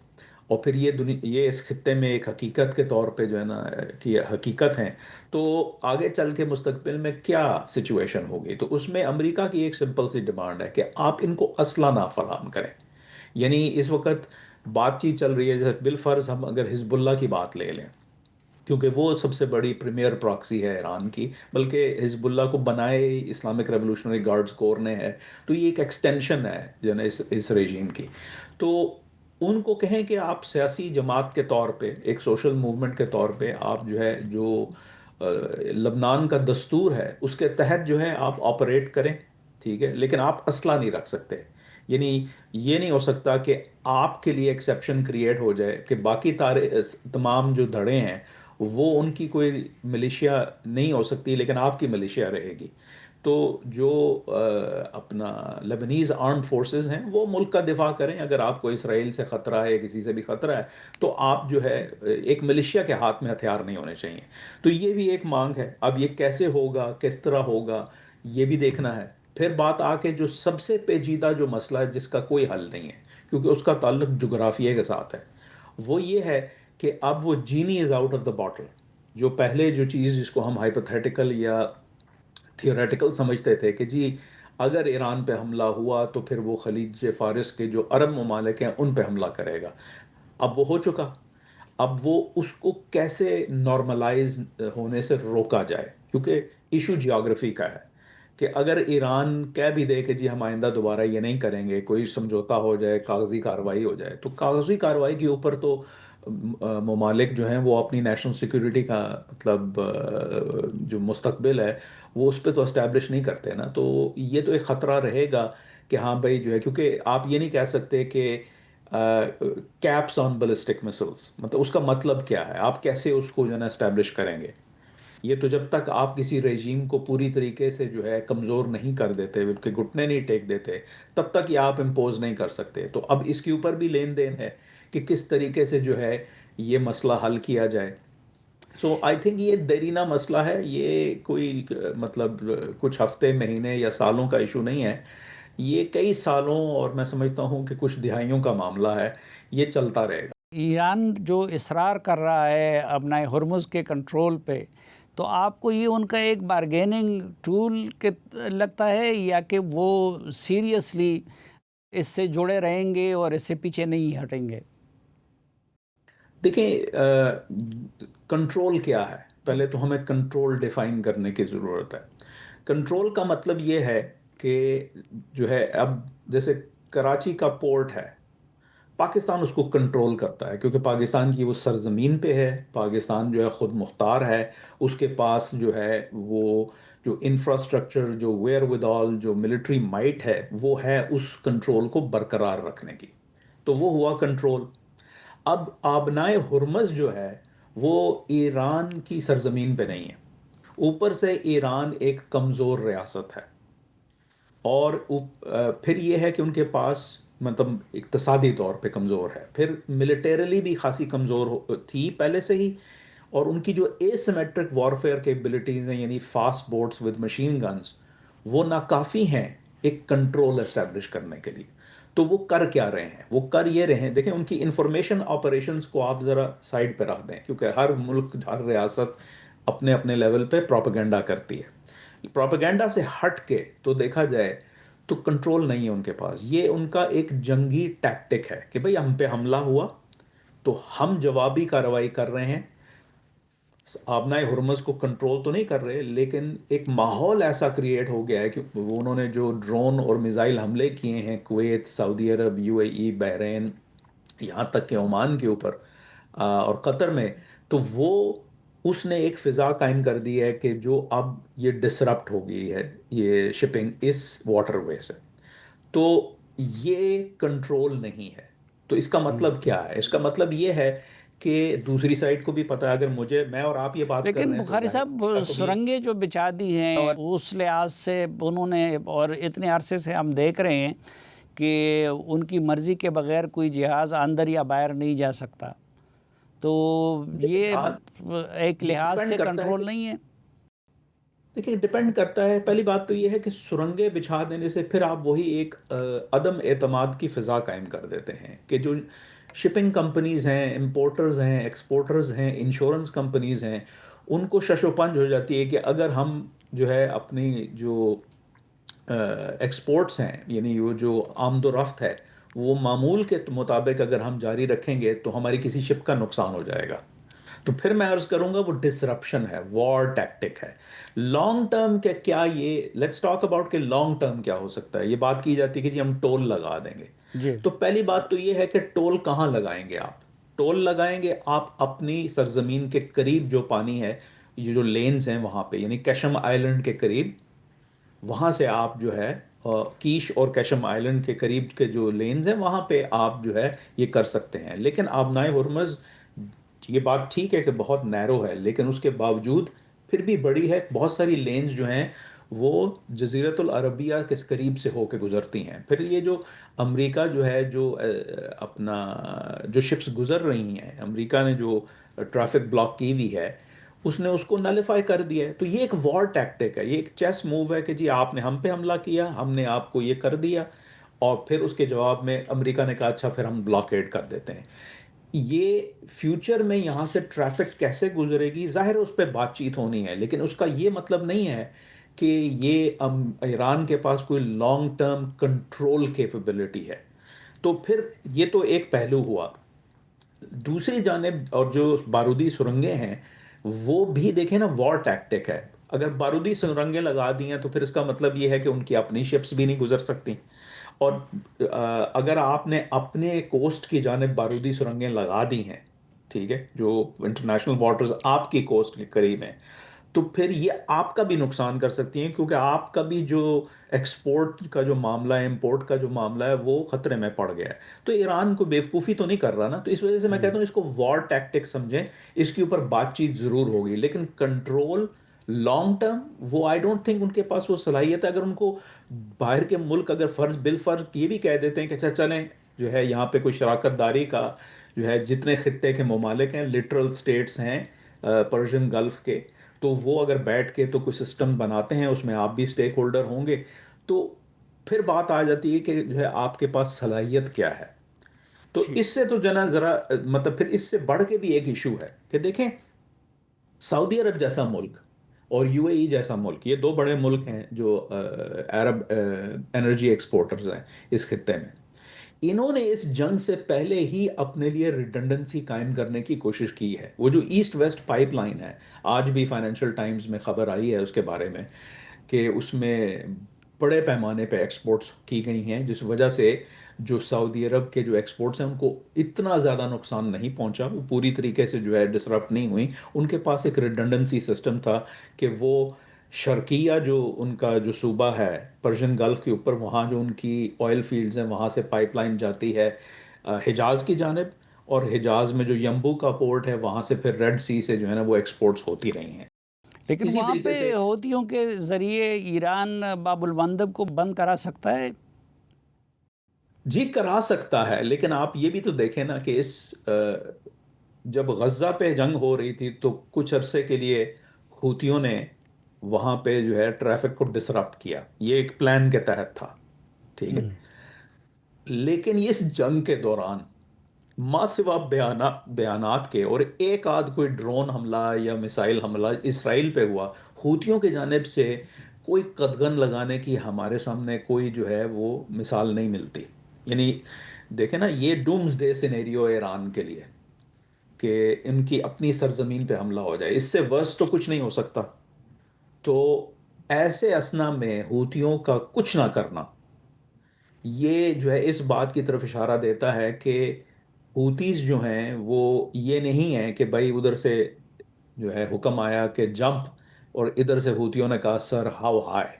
اور پھر یہ اس خطے میں ایک حقیقت کے طور پہ جو ہے نا کہ حقیقت ہیں. تو آگے چل کے مستقبل میں کیا سچویشن ہوگی؟ تو اس میں امریکہ کی ایک سمپل سی ڈیمانڈ ہے کہ آپ ان کو اسلحہ نہ فراہم کریں. یعنی اس وقت بات چیت چل رہی ہے، جیسے بالفرض ہم اگر حزب اللہ کی بات لے لیں، کیونکہ وہ سب سے بڑی پریمیئر پراکسی ہے ایران کی، بلکہ حزب اللہ کو بنائے اسلامک ریولوشنری گارڈز کور نے ہے، تو یہ ایک ایکسٹینشن ہے جو ہے نا اس رежیم کی. تو ان کو کہیں کہ آپ سیاسی جماعت کے طور پہ، ایک سوشل موومنٹ کے طور پہ، آپ جو ہے جو لبنان کا دستور ہے اس کے تحت جو ہے آپ آپریٹ کریں. ٹھیک ہے، لیکن آپ اسلحہ نہیں رکھ سکتے. یعنی یہ نہیں ہو سکتا کہ آپ کے لیے ایکسیپشن کریٹ ہو جائے کہ باقی تمام جو دھڑے ہیں وہ ان کی کوئی ملیشیا نہیں ہو سکتی لیکن آپ کی ملیشیا رہے گی. تو جو اپنا لیبنیز آرمڈ فورسز ہیں وہ ملک کا دفاع کریں. اگر آپ کو اسرائیل سے خطرہ ہے یا کسی سے بھی خطرہ ہے تو آپ جو ہے ایک ملیشیا کے ہاتھ میں ہتھیار نہیں ہونے چاہیے. تو یہ بھی ایک مانگ ہے. اب یہ کیسے ہوگا، کس طرح ہوگا، یہ بھی دیکھنا ہے. پھر بات آ کے جو سب سے پیچیدہ جو مسئلہ ہے جس کا کوئی حل نہیں ہے کیونکہ اس کا تعلق جغرافیے کے ساتھ ہے، وہ یہ ہے کہ اب وہ genie is out of the bottle. جو پہلے جو چیز جس کو ہم ہائپوتھیٹیکل یا تھیوریٹیکل سمجھتے تھے کہ جی اگر ایران پہ حملہ ہوا تو پھر وہ خلیج فارس کے جو عرب ممالک ہیں ان پہ حملہ کرے گا، اب وہ ہو چکا. اب وہ اس کو کیسے نارملائز ہونے سے روکا جائے، کیونکہ ایشو جیوگرافی کا ہے کہ اگر ایران کہہ بھی دے کہ جی ہم آئندہ دوبارہ یہ نہیں کریں گے، کوئی سمجھوتا ہو جائے، کاغذی کارروائی ہو جائے، تو کاغذی کارروائی کے اوپر تو ممالک جو ہیں وہ اپنی نیشنل سیکیورٹی کا مطلب جو مستقبل ہے وہ اس پہ تو اسٹیبلش نہیں کرتے نا. تو یہ تو ایک خطرہ رہے گا کہ ہاں بھائی جو ہے، کیونکہ آپ یہ نہیں کہہ سکتے کہ کیپس آن بالسٹک مسلس، مطلب اس کا مطلب کیا ہے، آپ کیسے اس کو جو ہے نا اسٹیبلش کریں گے؟ یہ تو جب تک آپ کسی رژیم کو پوری طریقے سے جو ہے کمزور نہیں کر دیتے، بلکہ گھٹنے نہیں ٹیک دیتے، تب تک یہ آپ امپوز نہیں کر سکتے. تو اب اس کے اوپر بھی لین دین ہے کہ کس طریقے سے جو ہے یہ مسئلہ حل کیا جائے. سو آئی تھنک یہ دیرینہ مسئلہ ہے، یہ کوئی مطلب کچھ ہفتے، مہینے یا سالوں کا ایشو نہیں ہے. یہ کئی سالوں اور میں سمجھتا ہوں کہ کچھ دہائیوں کا معاملہ ہے، یہ چلتا رہے گا. ایران جو اصرار کر رہا ہے اپنا ہرمز کے کنٹرول پہ، تو آپ کو یہ ان کا ایک بارگیننگ ٹول کے لگتا ہے، یا کہ وہ سیریسلی اس سے جڑے رہیں گے اور اس سے پیچھے نہیں ہٹیں گے؟ دیکھیں کنٹرول کیا ہے، پہلے تو ہمیں کنٹرول ڈیفائن کرنے کی ضرورت ہے. کنٹرول کا مطلب یہ ہے کہ جو ہے اب جیسے کراچی کا پورٹ ہے، پاکستان اس کو کنٹرول کرتا ہے کیونکہ پاکستان کی وہ سرزمین پہ ہے، پاکستان جو ہے خود مختار ہے، اس کے پاس جو ہے وہ جو انفراسٹرکچر، جو ویئر ود آل، جو ملٹری مائٹ ہے وہ ہے اس کنٹرول کو برقرار رکھنے کی. تو وہ ہوا کنٹرول. اب آبنائے ہرمز جو ہے وہ ایران کی سرزمین پہ نہیں ہے، اوپر سے ایران ایک کمزور ریاست ہے، اور پھر یہ ہے کہ ان کے پاس مطلب اقتصادی طور پہ کمزور ہے، پھر ملیٹریلی بھی خاصی کمزور تھی پہلے سے ہی، اور ان کی جو اے سیمیٹرک وارفیئر کیپبلٹیز ہیں یعنی fast boards with machine guns وہ ناکافی ہیں ایک کنٹرول اسٹیبلش کرنے کے لیے. تو وہ کر کیا رہے ہیں؟ وہ کر یہ رہے ہیں، دیکھیں ان کی انفارمیشن آپریشنز کو آپ ذرا سائڈ پہ رکھ دیں کیونکہ ہر ملک، ہر ریاست اپنے اپنے لیول پہ پروپیگنڈا کرتی ہے. پروپیگنڈا سے ہٹ کے تو دیکھا جائے تو کنٹرول نہیں ہے ان کے پاس. یہ ان کا ایک جنگی ٹیکٹک ہے کہ بھئی ہم پہ حملہ ہوا تو ہم جوابی کارروائی کر رہے ہیں. آبنائے ہرمز کو کنٹرول تو نہیں کر رہے لیکن ایک ماحول ایسا کریٹ ہو گیا ہے کہ وہ انہوں نے جو ڈرون اور میزائل حملے کیے ہیں کویت، سعودی عرب، یو اے ای، بحرین، یہاں تک کہ عمان کے اوپر اور قطر میں، تو وہ اس نے ایک فضا قائم کر دی ہے کہ جو اب یہ ڈسرپٹ ہو گئی ہے یہ شپنگ اس واٹر وے سے. تو یہ کنٹرول نہیں ہے. تو اس کا مطلب کیا ہے؟ اس کا مطلب یہ ہے کہ دوسری سائڈ کو بھی پتہ ہے. اگر میں اور آپ یہ بات کر لیکن رہے ہیں تو بخاری صاحب ظاہر تو یہ سرنگیں جو بچھا دی ہیں اور اس لحاظ سے انہوں نے، اور اتنے عرصے سے ہم دیکھ رہے ہیں کہ ان کی مرضی کے بغیر کوئی جہاز اندر یا باہر نہیں جا سکتا، تو یہ ایک لحاظ ڈپینڈ سے کرتا ہے کہ کنٹرول نہیں ہے؟ دیکھیں، ڈپینڈ کرتا ہے. پہلی بات تو یہ ہے کہ سرنگیں بچھا دینے سے پھر آپ وہی ایک عدم اعتماد کی فضا قائم کر دیتے ہیں کہ جو شپنگ کمپنیز ہیں، امپورٹرز ہیں، ایکسپورٹرز ہیں، انشورنس کمپنیز ہیں، ان کو شش و پنج ہو جاتی ہے کہ اگر ہم جو ہے اپنی جو ایکسپورٹس ہیں، یعنی وہ جو آمد و رفت ہے، وہ معمول کے مطابق اگر ہم جاری رکھیں گے تو ہماری کسی شپ کا نقصان ہو جائے گا. تو پھر میں عرض کروں گا وہ ڈسرپشن ہے، وار ٹیکٹک ہے. لانگ ٹرم کے کیا یہ لیٹس ٹاک اباؤٹ کہ لانگ ٹرم کیا ہو سکتا ہے. یہ بات کی جاتی ہے کہ جی ہم ٹول لگا دیں گے. جی تو پہلی بات تو یہ ہے کہ ٹول کہاں لگائیں گے آپ؟ ٹول لگائیں گے آپ اپنی سرزمین کے قریب جو پانی ہے، یہ جو لینز ہیں وہاں پہ، یعنی کیشم آئلینڈ کے قریب. وہاں سے آپ جو ہے کیش اور کیشم آئلینڈ کے قریب کے جو لینز ہیں وہاں پہ آپ جو ہے یہ کر سکتے ہیں. لیکن آبنائے ہرمز، یہ بات ٹھیک ہے کہ بہت نیرو ہے، لیکن اس کے باوجود پھر بھی بڑی ہے. بہت ساری لینز جو ہیں وہ جزیرۃ العربیہ کے قریب سے ہو کے گزرتی ہیں. پھر یہ جو امریکہ جو ہے، جو اپنا جو شپس گزر رہی ہیں، امریکہ نے جو ٹریفک بلاک کی ہوئی ہے، اس نے اس کو نلیفائی کر دیا ہے. تو یہ ایک وار ٹیکٹک ہے، یہ ایک چیس موو ہے کہ جی آپ نے ہم پہ حملہ کیا، ہم نے آپ کو یہ کر دیا، اور پھر اس کے جواب میں امریکہ نے کہا اچھا پھر ہم بلاکیڈ کر دیتے ہیں. یہ فیوچر میں یہاں سے ٹریفک کیسے گزرے گی، ظاہر اس پہ بات چیت ہونی ہے، لیکن اس کا یہ مطلب نہیں ہے کہ یہ ایران کے پاس کوئی لانگ ٹرم کنٹرول کیپبلٹی ہے. تو پھر یہ تو ایک پہلو ہوا. دوسری جانب اور جو بارودی سرنگیں ہیں وہ بھی دیکھیں نا، وار ٹیکٹک ہے. اگر بارودی سرنگیں لگا دی ہیں تو پھر اس کا مطلب یہ ہے کہ ان کی اپنی شپس بھی نہیں گزر سکتی. اور اگر آپ نے اپنے کوسٹ کی جانب بارودی سرنگیں لگا دی ہیں، ٹھیک ہے، جو انٹرنیشنل واٹرز آپ کی کوسٹ کے قریب ہیں، تو پھر یہ آپ کا بھی نقصان کر سکتی ہیں، کیونکہ آپ کا بھی جو ایکسپورٹ کا جو معاملہ ہے، امپورٹ کا جو معاملہ ہے، وہ خطرے میں پڑ گیا ہے. تو ایران کو بیوقوفی تو نہیں کر رہا نا. تو اس وجہ سے میں کہتا ہوں اس کو وار ٹیکٹک سمجھیں. اس کے اوپر بات چیت ضرور ہوگی، لیکن کنٹرول لانگ ٹرم وہ آئی ڈونٹ تھنک ان کے پاس وہ صلاحیت ہے. اگر ان کو باہر کے ملک اگر فرض بالفرض یہ بھی کہہ دیتے ہیں کہ اچھا چلیں جو ہے یہاں پہ کوئی شراکت داری کا جو ہے جتنے خطے کے ممالک ہیں، لٹرل سٹیٹس ہیں پرشین گلف کے، تو وہ اگر بیٹھ کے تو کوئی سسٹم بناتے ہیں، اس میں آپ بھی سٹیک ہولڈر ہوں گے، تو پھر بات آ جاتی ہے کہ جو ہے آپ کے پاس صلاحیت کیا ہے. تو ٹھیک. اس سے تو جنا ذرا مطلب پھر اس سے بڑھ کے بھی ایک ایشو ہے کہ دیکھیں سعودی عرب جیسا ملک اور یو اے ای جیسا ملک، یہ دو بڑے ملک ہیں جو عرب انرجی ایکسپورٹرز ہیں اس خطے میں. انہوں نے اس جنگ سے پہلے ہی اپنے لیے ریڈنڈنسی قائم کرنے کی کوشش کی ہے. وہ جو ایسٹ ویسٹ پائپ لائن ہے، آج بھی فائنینشیل ٹائمز میں خبر آئی ہے اس کے بارے میں کہ اس میں بڑے پیمانے پہ ایکسپورٹس کی گئی ہیں، جس وجہ سے جو سعودی عرب کے جو ایکسپورٹس ہیں ان کو اتنا زیادہ نقصان نہیں پہنچا. وہ پوری طریقے سے جو ہے ڈسرپٹ نہیں ہوئی. ان کے پاس ایک ریڈنڈنسی سسٹم تھا کہ وہ شرقیہ جو ان کا جو صوبہ ہے پرشین گلف کے اوپر، وہاں جو ان کی آئل فیلڈز ہیں وہاں سے پائپ لائن جاتی ہے حجاز کی جانب، اور حجاز میں جو یمبو کا پورٹ ہے وہاں سے پھر ریڈ سی سے جو ہے نا وہ ایکسپورٹس ہوتی رہی ہیں. لیکن اسی وہاں طریقے پہ سے حوثیوں کے ذریعے ایران باب المندب کو بند کرا سکتا ہے؟ جی کرا سکتا ہے، لیکن آپ یہ بھی تو دیکھیں نا کہ اس جب غزہ پہ جنگ ہو رہی تھی تو کچھ عرصے کے لیے حوتیوں نے وہاں پہ جو ہے ٹریفک کو ڈسرپٹ کیا. یہ ایک پلان کے تحت تھا، ٹھیک ہے. لیکن اس جنگ کے دوران ماں سوا بیانات کے اور ایک آدھ کوئی ڈرون حملہ یا میسائل حملہ اسرائیل پہ ہوا، حوتیوں کی جانب سے کوئی قدغن لگانے کی ہمارے سامنے کوئی جو ہے وہ مثال نہیں ملتی. یعنی دیکھیں نا، یہ ڈومز ڈے سینیریو ہے ایران کے لیے کہ ان کی اپنی سرزمین پہ حملہ ہو جائے. اس سے ورس تو کچھ نہیں ہو سکتا. تو ایسے اسنا میں حوتیوں کا کچھ نہ کرنا یہ جو ہے اس بات کی طرف اشارہ دیتا ہے کہ حوتیز جو ہیں وہ یہ نہیں ہے کہ بھائی ادھر سے جو ہے حکم آیا کہ جمپ اور ادھر سے حوتیوں نے کہا سر ہاؤ ہائے،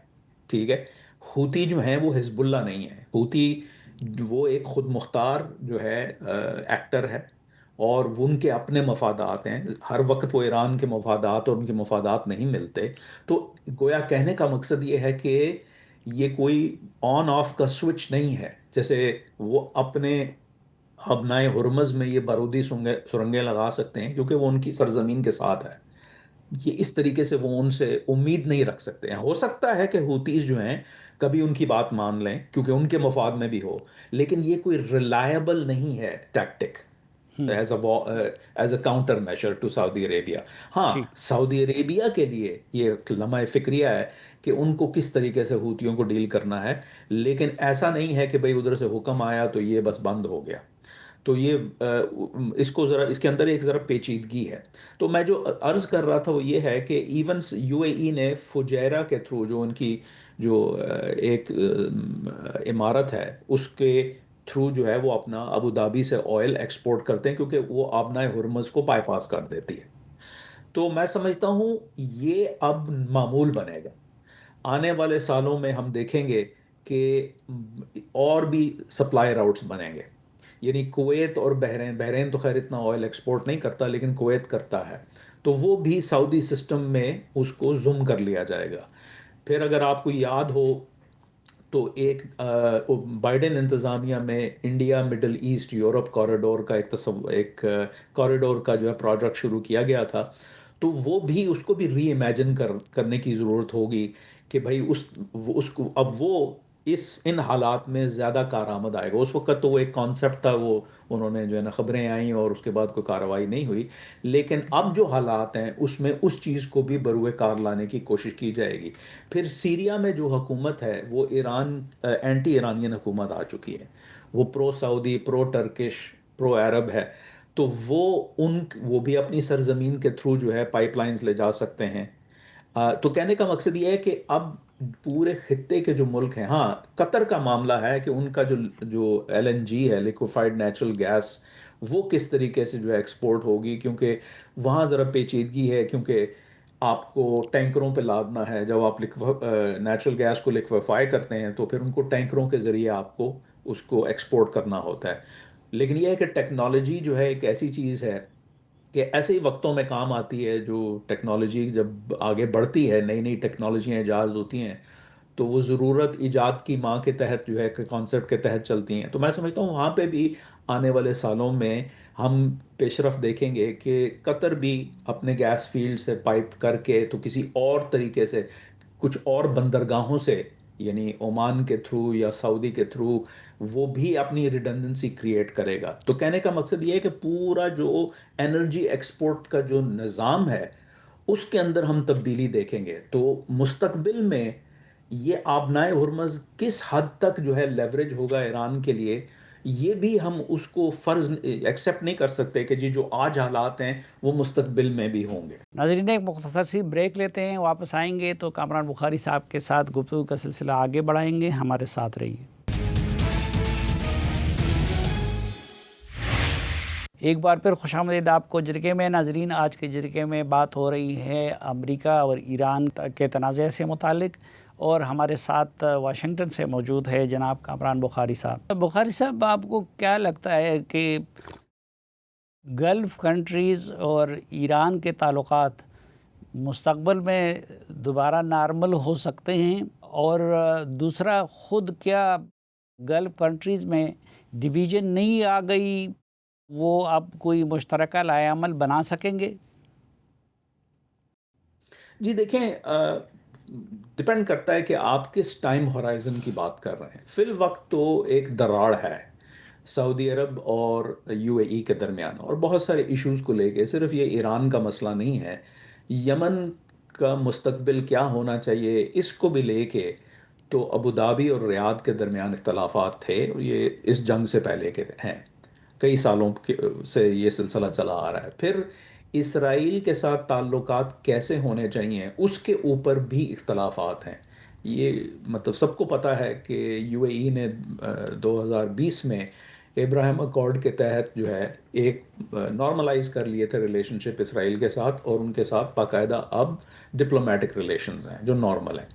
ٹھیک ہے. ہوتی جو ہیں وہ حزب اللہ نہیں ہے. ہوتی وہ ایک خود مختار جو ہے ایکٹر ہے، اور وہ ان کے اپنے مفادات ہیں. ہر وقت وہ ایران کے مفادات اور ان کے مفادات نہیں ملتے. تو گویا کہنے کا مقصد یہ ہے کہ یہ کوئی آن آف کا سوئچ نہیں ہے. جیسے وہ اپنے ابنائے ہرمز میں یہ بارودی سرنگیں لگا سکتے ہیں کیونکہ وہ ان کی سرزمین کے ساتھ ہے. یہ اس طریقے سے وہ ان سے امید نہیں رکھ سکتے ہیں. ہو سکتا ہے کہ ہوتیز جو ہیں کبھی ان کی بات مان لیں کیونکہ ان کے مفاد میں بھی ہو، لیکن یہ کوئی ریلائبل نہیں ہے tactic as a counter measure to Saudi Arabia. ہاں، جی سعودی عربیہ کے لیے یہ ایک لمحہ فکریہ ہے کہ ان کو کس طریقے سے ہوتیوں کو ڈیل کرنا ہے، لیکن ایسا نہیں ہے کہ بھئی ادھر سے حکم آیا تو یہ بس بند ہو گیا. تو یہ اس کو ذرا اس کے اندر ایک ذرا پیچیدگی ہے. تو میں جو عرض کر رہا تھا وہ یہ ہے کہ ایون یو اے ای نے فجیرہ کے تھرو جو ان کی جو ایک عمارت ہے اس کے تھرو جو ہے وہ اپنا ابو دھابی سے آئل ایکسپورٹ کرتے ہیں کیونکہ وہ آبنائے ہرمز کو بائی پاس کر دیتی ہے. تو میں سمجھتا ہوں یہ اب معمول بنے گا. آنے والے سالوں میں ہم دیکھیں گے کہ اور بھی سپلائی راؤٹس بنیں گے. یعنی کویت اور بحرین تو خیر اتنا آئل ایکسپورٹ نہیں کرتا لیکن کویت کرتا ہے، تو وہ بھی سعودی سسٹم میں اس کو زوم کر لیا جائے گا. پھر اگر آپ کو یاد ہو تو ایک بائیڈن انتظامیہ میں India Middle East Europe corridor کا ایک کوریڈور کا جو ہے پروجیکٹ شروع کیا گیا تھا. تو وہ بھی اس کو بھی ری امیجن کرنے کی ضرورت ہوگی کہ بھائی اس کو اب وہ ان حالات میں زیادہ کارآمد آئے گا. اس وقت تو وہ ایک کانسیپٹ تھا، وہ انہوں نے جو ہے نا خبریں آئیں اور اس کے بعد کوئی کارروائی نہیں ہوئی. لیکن اب جو حالات ہیں اس میں اس چیز کو بھی بروئے کار لانے کی کوشش کی جائے گی. پھر سیریا میں جو حکومت ہے وہ اینٹی ایرانین حکومت آ چکی ہے. وہ پرو سعودی، پرو ٹرکش، پرو عرب ہے. تو وہ بھی اپنی سرزمین کے تھرو جو ہے پائپ لائنز لے جا سکتے ہیں. تو کہنے کا مقصد یہ ہے کہ اب پورے خطے کے جو ملک ہیں، ہاں قطر کا معاملہ ہے کہ ان کا جو ایل این جی ہے، لیکوفائڈ نیچرل گیس، وہ کس طریقے سے جو ہے ایکسپورٹ ہوگی، کیونکہ وہاں ذرا پیچیدگی ہے. کیونکہ آپ کو ٹینکروں پہ لادنا ہے. جب آپ نیچرل گیس کو لیکویفائی کرتے ہیں تو پھر ان کو ٹینکروں کے ذریعے آپ کو اس کو ایکسپورٹ کرنا ہوتا ہے. لیکن یہ ہے کہ ٹیکنالوجی جو ہے ایک ایسی چیز ہے کہ ایسے ہی وقتوں میں کام آتی ہے. جو ٹیکنالوجی جب آگے بڑھتی ہے، نئی نئی ٹیکنالوجیاں ایجاد ہوتی ہیں، تو وہ ضرورت ایجاد کی ماں کے تحت جو ہے کہ کانسیپٹ کے تحت چلتی ہیں. تو میں سمجھتا ہوں وہاں پہ بھی آنے والے سالوں میں ہم پیش رفت دیکھیں گے کہ قطر بھی اپنے گیس فیلڈ سے پائپ کر کے تو کسی اور طریقے سے کچھ اور بندرگاہوں سے، یعنی عمان کے تھرو یا سعودی کے تھرو، وہ بھی اپنی ریڈنڈنسی کریٹ کرے گا. تو کہنے کا مقصد یہ ہے کہ پورا جو انرجی ایکسپورٹ کا جو نظام ہے اس کے اندر ہم تبدیلی دیکھیں گے. تو مستقبل میں یہ آبنائے ہرمز کس حد تک جو ہے لیوریج ہوگا ایران کے لیے، یہ بھی ہم اس کو فرض ایکسیپٹ نہیں کر سکتے کہ جی جو آج حالات ہیں وہ مستقبل میں بھی ہوں گے. ناظرین، ایک مختصر سی بریک لیتے ہیں، واپس آئیں گے تو کامران بخاری صاحب کے ساتھ گفتگو کا سلسلہ آگے بڑھائیں گے. ہمارے ساتھ رہیے. ایک بار پھر خوش آمدید آپ کو جرگے میں. ناظرین، آج کے جرگے میں بات ہو رہی ہے امریکہ اور ایران کے تنازع سے متعلق، اور ہمارے ساتھ واشنگٹن سے موجود ہے جناب کامران بخاری صاحب. بخاری صاحب، آپ کو کیا لگتا ہے کہ گلف کنٹریز اور ایران کے تعلقات مستقبل میں دوبارہ نارمل ہو سکتے ہیں؟ اور دوسرا، خود کیا گلف کنٹریز میں ڈویژن نہیں آ گئی، وہ اب کوئی مشترکہ لائحہ عمل بنا سکیں گے؟ جی دیکھیں، ڈپینڈ کرتا ہے کہ آپ کس ٹائم ہورائزن کی بات کر رہے ہیں. فی الوقت تو ایک دراڑ ہے سعودی عرب اور یو اے ای کے درمیان، اور بہت سارے ایشوز کو لے کے. صرف یہ ایران کا مسئلہ نہیں ہے، یمن کا مستقبل کیا ہونا چاہیے اس کو بھی لے کے تو ابو دھابی اور ریاض کے درمیان اختلافات تھے، اور یہ اس جنگ سے پہلے کے ہیں. کئی سالوں سے یہ سلسلہ چلا آ رہا ہے. پھر اسرائیل کے ساتھ تعلقات کیسے ہونے چاہیے اس کے اوپر بھی اختلافات ہیں. یہ مطلب سب کو پتہ ہے کہ یو اے ای نے 2020 میں ابراہیم اکارڈ کے تحت جو ہے ایک نارملائز کر لیے تھے ریلیشن شپ اسرائیل کے ساتھ، اور ان کے ساتھ باقاعدہ اب ڈپلومیٹک ریلیشنز ہیں جو نارمل ہیں۔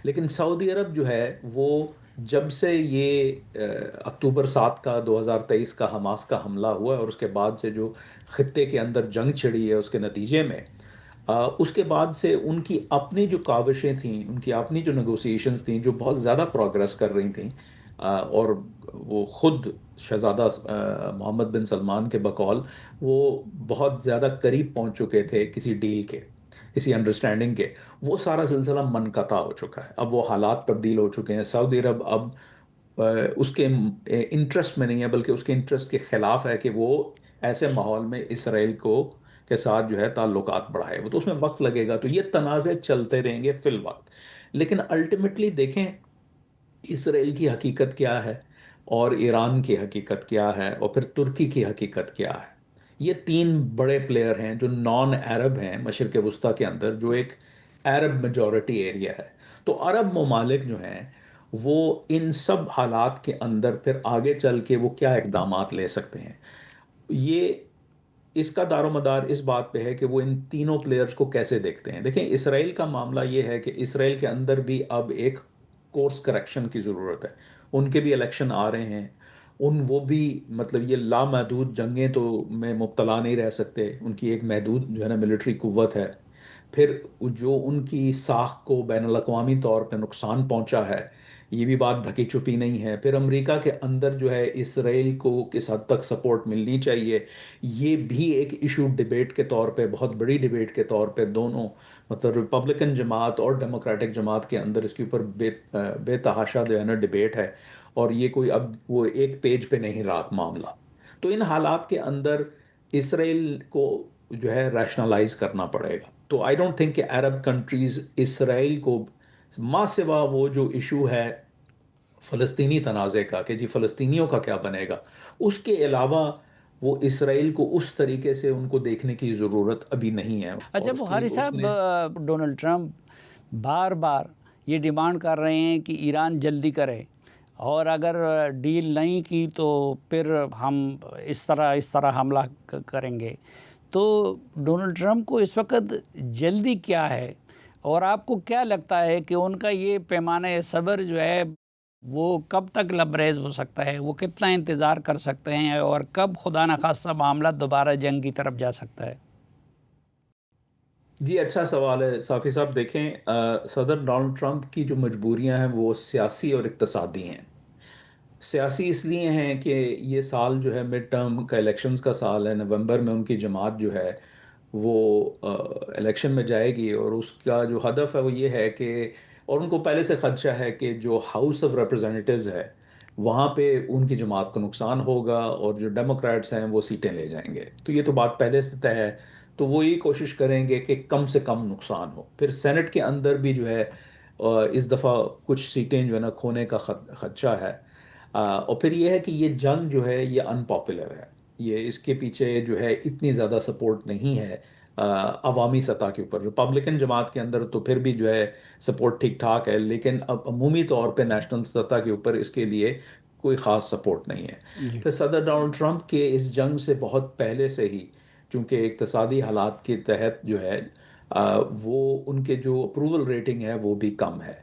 لیکن سعودی عرب جو ہے وہ جب سے یہ اکتوبر 7 کا 2023 کا حماس کا حملہ ہوا ہے، اور اس کے بعد سے جو خطے کے اندر جنگ چھڑی ہے اس کے نتیجے میں، اس کے بعد سے ان کی اپنی جو کاوشیں تھیں، ان کی اپنی جو نیگوسیشنز تھیں جو بہت زیادہ پروگرس کر رہی تھیں، اور وہ خود شہزادہ محمد بن سلمان کے بقول وہ بہت زیادہ قریب پہنچ چکے تھے کسی ڈیل کے، کسی انڈرسٹینڈنگ کے، وہ سارا سلسلہ منقطع ہو چکا ہے۔ اب وہ حالات تبدیل ہو چکے ہیں، سعودی عرب اب اس کے انٹرسٹ میں نہیں ہے، بلکہ اس کے انٹرسٹ کے خلاف ہے کہ وہ ایسے ماحول میں اسرائیل کو کے ساتھ جو ہے تعلقات بڑھائے، وہ تو اس میں وقت لگے گا، تو یہ تنازع چلتے رہیں گے فی الوقت۔ لیکن الٹیمیٹلی دیکھیں اسرائیل کی حقیقت کیا ہے، اور ایران کی حقیقت کیا ہے، اور پھر ترکی کی حقیقت کیا ہے۔ یہ تین بڑے پلیئر ہیں جو نان عرب ہیں مشرق وسطیٰ کے اندر، جو ایک عرب میجورٹی ایریا ہے۔ تو عرب ممالک جو ہیں وہ ان سب حالات کے اندر پھر آگے چل کے وہ کیا اقدامات لے سکتے ہیں، یہ اس کا دار و مدار اس بات پہ ہے کہ وہ ان تینوں پلیئرز کو کیسے دیکھتے ہیں۔ دیکھیں اسرائیل کا معاملہ یہ ہے کہ اسرائیل کے اندر بھی اب ایک کورس کریکشن کی ضرورت ہے، ان کے بھی الیکشن آ رہے ہیں، وہ بھی مطلب یہ لامحدود جنگیں تو میں مبتلا نہیں رہ سکتے، ان کی ایک محدود جو ہے نا ملٹری قوت ہے۔ پھر جو ان کی ساکھ کو بین الاقوامی طور پہ نقصان پہنچا ہے، یہ بھی بات ڈھکی چھپی نہیں ہے۔ پھر امریکہ کے اندر جو ہے اسرائیل کو کس حد تک سپورٹ ملنی چاہیے، یہ بھی ایک ایشو ڈیبیٹ کے طور پہ، بہت بڑی ڈیبیٹ کے طور پہ دونوں مطلب ریپبلکن جماعت اور ڈیموکریٹک جماعت کے اندر اس کے اوپر بے تحاشا جو ہے نا ڈیبیٹ ہے، اور یہ کوئی اب وہ ایک پیج پہ نہیں رہا معاملہ۔ تو ان حالات کے اندر اسرائیل کو جو ہے ریشنلائز کرنا پڑے گا۔ تو آئی ڈونٹ تھنک کہ عرب کنٹریز اسرائیل کو ماں سوا وہ جو ایشو ہے فلسطینی تنازع کا کہ جی فلسطینیوں کا کیا بنے گا، اس کے علاوہ وہ اسرائیل کو اس طریقے سے ان کو دیکھنے کی ضرورت ابھی نہیں ہے۔ اچھا اور بخاری اس صاحب، نے ڈونلڈ ٹرمپ بار بار یہ ڈیمانڈ کر رہے ہیں کہ ایران جلدی کرے، اور اگر ڈیل نہیں کی تو پھر ہم اس طرح حملہ کریں گے۔ تو ڈونلڈ ٹرمپ کو اس وقت جلدی کیا ہے، اور آپ کو کیا لگتا ہے کہ ان کا یہ پیمانہ صبر جو ہے وہ کب تک لبریز ہو سکتا ہے، وہ کتنا انتظار کر سکتے ہیں، اور کب خدا نخواستہ معاملہ دوبارہ جنگ کی طرف جا سکتا ہے؟ جی اچھا سوال ہے صافی صاحب۔ دیکھیں صدر ڈونلڈ ٹرمپ کی جو مجبوریاں ہیں وہ سیاسی اور اقتصادی ہیں۔ سیاسی اس لیے ہیں کہ یہ سال جو ہے مڈ ٹرم کا الیکشنز کا سال ہے، نومبر میں ان کی جماعت جو ہے وہ الیکشن میں جائے گی، اور اس کا جو ہدف ہے وہ یہ ہے کہ، اور ان کو پہلے سے خدشہ ہے کہ جو ہاؤس آف ریپرزینٹیوز ہے وہاں پہ ان کی جماعت کو نقصان ہوگا، اور جو ڈیموکریٹس ہیں وہ سیٹیں لے جائیں گے، تو یہ تو بات پہلے سے طے ہے۔ تو وہ یہ کوشش کریں گے کہ کم سے کم نقصان ہو۔ پھر سینٹ کے اندر بھی جو ہے اس دفعہ کچھ سیٹیں جو ہے نا کھونے کا خدشہ ہے۔ اور پھر یہ ہے کہ یہ جنگ جو ہے یہ ان پاپولر ہے، یہ اس کے پیچھے جو ہے اتنی زیادہ سپورٹ نہیں ہے عوامی سطح کے اوپر۔ ریپبلکن جماعت کے اندر تو پھر بھی جو ہے سپورٹ ٹھیک ٹھاک ہے، لیکن اب عمومی طور پہ نیشنل سطح کے اوپر اس کے لیے کوئی خاص سپورٹ نہیں ہے۔ جی پھر صدر ڈونلڈ ٹرمپ کے اس جنگ سے بہت پہلے سے ہی، چونکہ اقتصادی حالات کے تحت جو ہے وہ ان کے جو اپروول ریٹنگ ہے وہ بھی کم ہے۔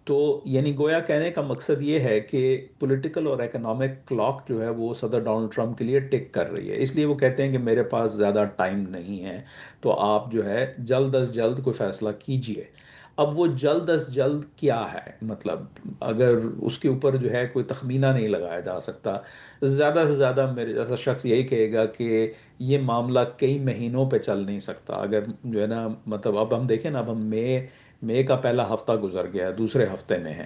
تو یعنی گویا کہنے کا مقصد یہ ہے کہ پولیٹیکل اور اکنامک کلاک جو ہے وہ صدر ڈونلڈ ٹرمپ کے لیے ٹک کر رہی ہے، اس لیے وہ کہتے ہیں کہ میرے پاس زیادہ ٹائم نہیں ہے، تو آپ جو ہے جلد از جلد کوئی فیصلہ کیجئے۔ اب وہ جلد از جلد کیا ہے، مطلب اگر اس کے اوپر جو ہے کوئی تخمینہ نہیں لگایا جا سکتا۔ زیادہ سے زیادہ میرے جیسا شخص یہی کہے گا کہ یہ معاملہ کئی مہینوں پہ چل نہیں سکتا۔ اگر جو ہے نا مطلب اب ہم دیکھیں نا، اب ہم مئی کا پہلا ہفتہ گزر گیا، دوسرے ہفتے میں ہیں،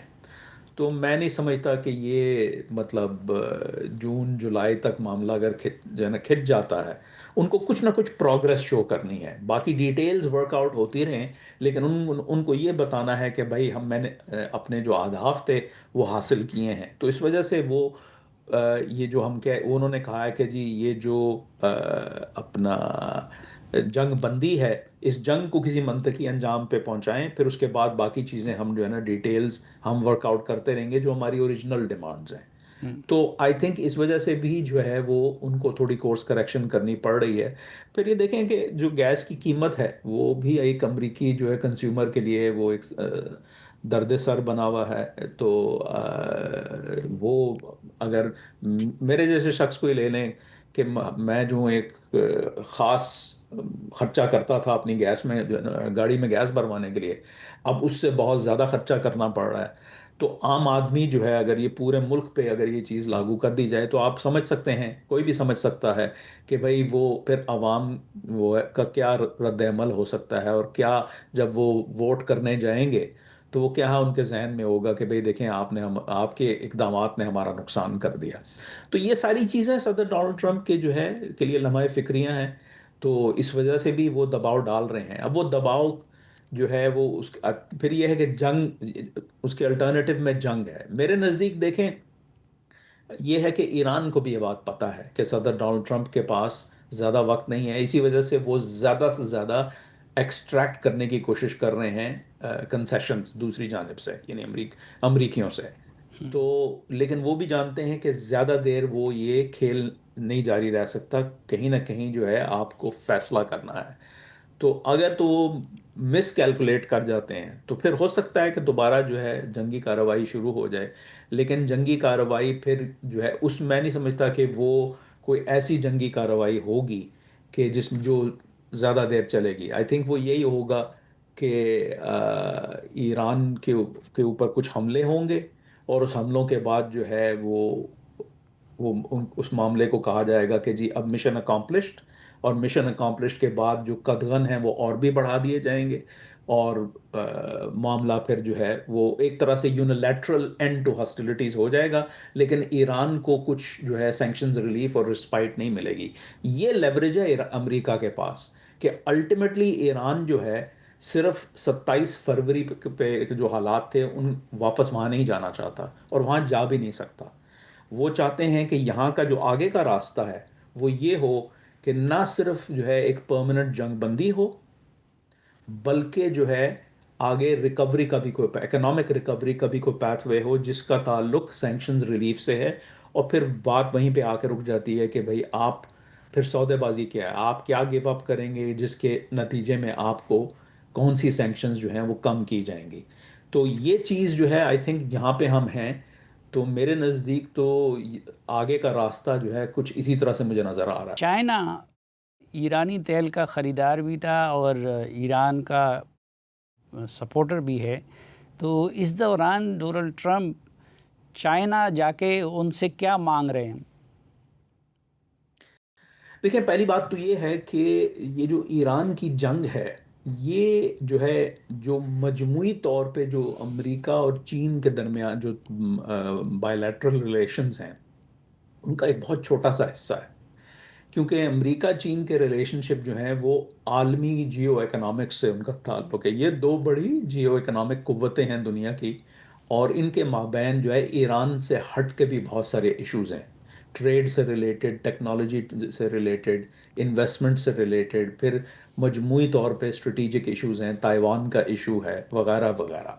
تو میں نہیں سمجھتا کہ یہ مطلب جون جولائی تک معاملہ اگر جو ہے نا کھنچ جاتا ہے، ان کو کچھ نہ کچھ پروگرس شو کرنی ہے، باقی ڈیٹیلز ورک آؤٹ ہوتی رہیں، لیکن ان کو یہ بتانا ہے کہ بھائی میں نے اپنے جو اہداف تھے وہ حاصل کیے ہیں۔ تو اس وجہ سے وہ یہ جو انہوں نے کہا ہے کہ جی یہ جو اپنا جنگ بندی ہے، اس جنگ کو کسی منطقی انجام پہ پہنچائیں، پھر اس کے بعد باقی چیزیں ہم جو ہے نا ڈیٹیلز ہم ورک آؤٹ کرتے رہیں گے جو ہماری اوریجنل ڈیمانڈز ہیں۔ تو آئی تھنک اس وجہ سے بھی جو ہے وہ ان کو تھوڑی کورس کریکشن کرنی پڑ رہی ہے. پھر یہ دیکھیں کہ جو گیس کی قیمت ہے وہ بھی ایک امریکی جو ہے کنزیومر کے لیے وہ ایک درد سر بنا ہوا ہے. تو وہ اگر میرے جیسے شخص کو ہی لے لیں کہ میں جو ایک خاص خرچہ کرتا تھا اپنی گیس میں گاڑی میں گیس بھروانے کے لیے، اب اس سے بہت زیادہ خرچہ کرنا پڑ رہا ہے. تو عام آدمی جو ہے اگر یہ پورے ملک پہ اگر یہ چیز لاگو کر دی جائے تو آپ سمجھ سکتے ہیں، کوئی بھی سمجھ سکتا ہے کہ بھئی وہ پھر عوام کا کیا رد عمل ہو سکتا ہے، اور کیا جب وہ ووٹ کرنے جائیں گے تو وہ کیا ان کے ذہن میں ہوگا کہ بھئی دیکھیں آپ کے اقدامات نے ہمارا نقصان کر دیا. تو یہ ساری چیزیں صدر ڈونلڈ ٹرمپ کے جو ہے کے لیے لمحہ فکریاں ہیں. تو اس وجہ سے بھی وہ دباؤ ڈال رہے ہیں. اب وہ دباؤ جو ہے وہ پھر یہ ہے کہ جنگ، اس کے الٹرنیٹو میں جنگ ہے. میرے نزدیک دیکھیں یہ ہے کہ ایران کو بھی یہ بات پتہ ہے کہ صدر ڈونلڈ ٹرمپ کے پاس زیادہ وقت نہیں ہے، اسی وجہ سے وہ زیادہ سے زیادہ ایکسٹریکٹ کرنے کی کوشش کر رہے ہیں کنسیشنز دوسری جانب سے، یعنی امریکیوں سے. تو لیکن وہ بھی جانتے ہیں کہ زیادہ دیر وہ یہ کھیل نہیں جاری رہ سکتا، کہیں نہ کہیں جو ہے آپ کو فیصلہ کرنا ہے. تو اگر تو وہ مس کیلکولیٹ کر جاتے ہیں تو پھر ہو سکتا ہے کہ دوبارہ جو ہے جنگی کارروائی شروع ہو جائے. لیکن جنگی کارروائی پھر جو ہے میں نہیں سمجھتا کہ وہ کوئی ایسی جنگی کارروائی ہوگی کہ جو زیادہ دیر چلے گی. آئی تھنک وہ یہی ہوگا کہ ایران کے اوپر کچھ حملے ہوں گے، اور اس حملوں کے بعد جو ہے اس معاملے کو کہا جائے گا کہ جی اب مشن اکامپلشڈ، اور مشن اکامپلشڈ کے بعد جو قدغن ہیں وہ اور بھی بڑھا دیے جائیں گے، اور معاملہ پھر جو ہے وہ ایک طرح سے یونیلیٹرل اینڈ ٹو ہاسٹیلیٹیز ہو جائے گا. لیکن ایران کو کچھ جو ہے سینکشنز ریلیف اور رسپائٹ نہیں ملے گی. یہ لیوریج ہے امریکہ کے پاس کہ الٹیمیٹلی ایران جو ہے صرف 27 فروری پہ جو حالات تھے ان واپس وہاں نہیں جانا چاہتا، اور وہاں جا بھی نہیں سکتا. وہ چاہتے ہیں کہ یہاں کا جو آگے کا راستہ ہے وہ یہ ہو کہ نہ صرف جو ہے ایک پرماننٹ جنگ بندی ہو، بلکہ جو ہے آگے ریکوری کا بھی کوئی اکنامک ریکوری کا بھی کوئی پیتھ وے ہو جس کا تعلق سینکشنز ریلیف سے ہے. اور پھر بات وہیں پہ آ کے رک جاتی ہے کہ بھئی آپ پھر سودے بازی کیا ہے، آپ کیا گیو اپ کریں گے جس کے نتیجے میں آپ کو کون سی سینکشنز جو ہیں وہ کم کی جائیں گی. تو یہ چیز جو ہے آئی تھنک جہاں پہ ہم ہیں، تو میرے نزدیک تو آگے کا راستہ جو ہے کچھ اسی طرح سے مجھے نظر آ رہا ہے. چائنا ایرانی تیل کا خریدار بھی تھا اور ایران کا سپورٹر بھی ہے. تو اس دوران ڈونلڈ ٹرمپ چائنا جا کے ان سے کیا مانگ رہے ہیں؟ دیکھیں پہلی بات تو یہ ہے کہ یہ جو ایران کی جنگ ہے، یہ جو ہے جو مجموعی طور پہ جو امریکہ اور چین کے درمیان جو بائیلیٹرل ریلیشنز ہیں ان کا ایک بہت چھوٹا سا حصہ ہے. کیونکہ امریکہ چین کے ریلیشن شپ جو ہیں وہ عالمی جیو ایکنامکس سے ان کا تعلق ہے. یہ دو بڑی جیو ایکنامک قوتیں ہیں دنیا کی، اور ان کے مابین جو ہے ایران سے ہٹ کے بھی بہت سارے ایشوز ہیں، ٹریڈ سے ریلیٹڈ، ٹیکنالوجی سے ریلیٹڈ، انویسٹمنٹ سے ریلیٹڈ، پھر مجموعی طور پہ اسٹریٹجک ایشوز ہیں، تائیوان کا ایشو ہے وغیرہ وغیرہ.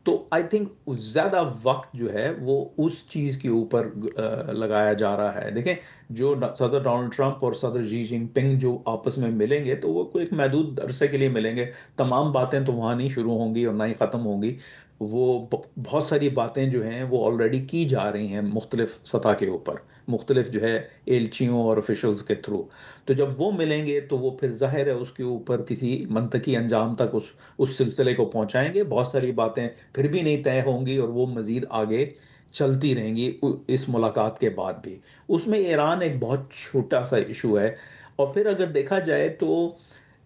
تو آئی تھنک زیادہ وقت جو ہے وہ اس چیز کے اوپر لگایا جا رہا ہے. دیکھیں جو صدر ڈونلڈ ٹرمپ اور صدر جی جن پنگ جو آپس میں ملیں گے تو وہ کوئی ایک محدود عرصے کے لیے ملیں گے. تمام باتیں تو وہاں نہیں شروع ہوں گی اور نہ ہی ختم ہوں گی. وہ بہت ساری باتیں جو ہیں وہ آلریڈی کی جا رہی ہیں مختلف سطح کے اوپر، مختلف جو ہے ایلچیوں اور آفیشلز کے تھرو. تو جب وہ ملیں گے تو وہ پھر ظاہر ہے اس کے اوپر کسی منطقی انجام تک اس سلسلے کو پہنچائیں گے. بہت ساری باتیں پھر بھی نہیں طے ہوں گی اور وہ مزید آگے چلتی رہیں گی اس ملاقات کے بعد بھی. اس میں ایران ایک بہت چھوٹا سا ایشو ہے. اور پھر اگر دیکھا جائے تو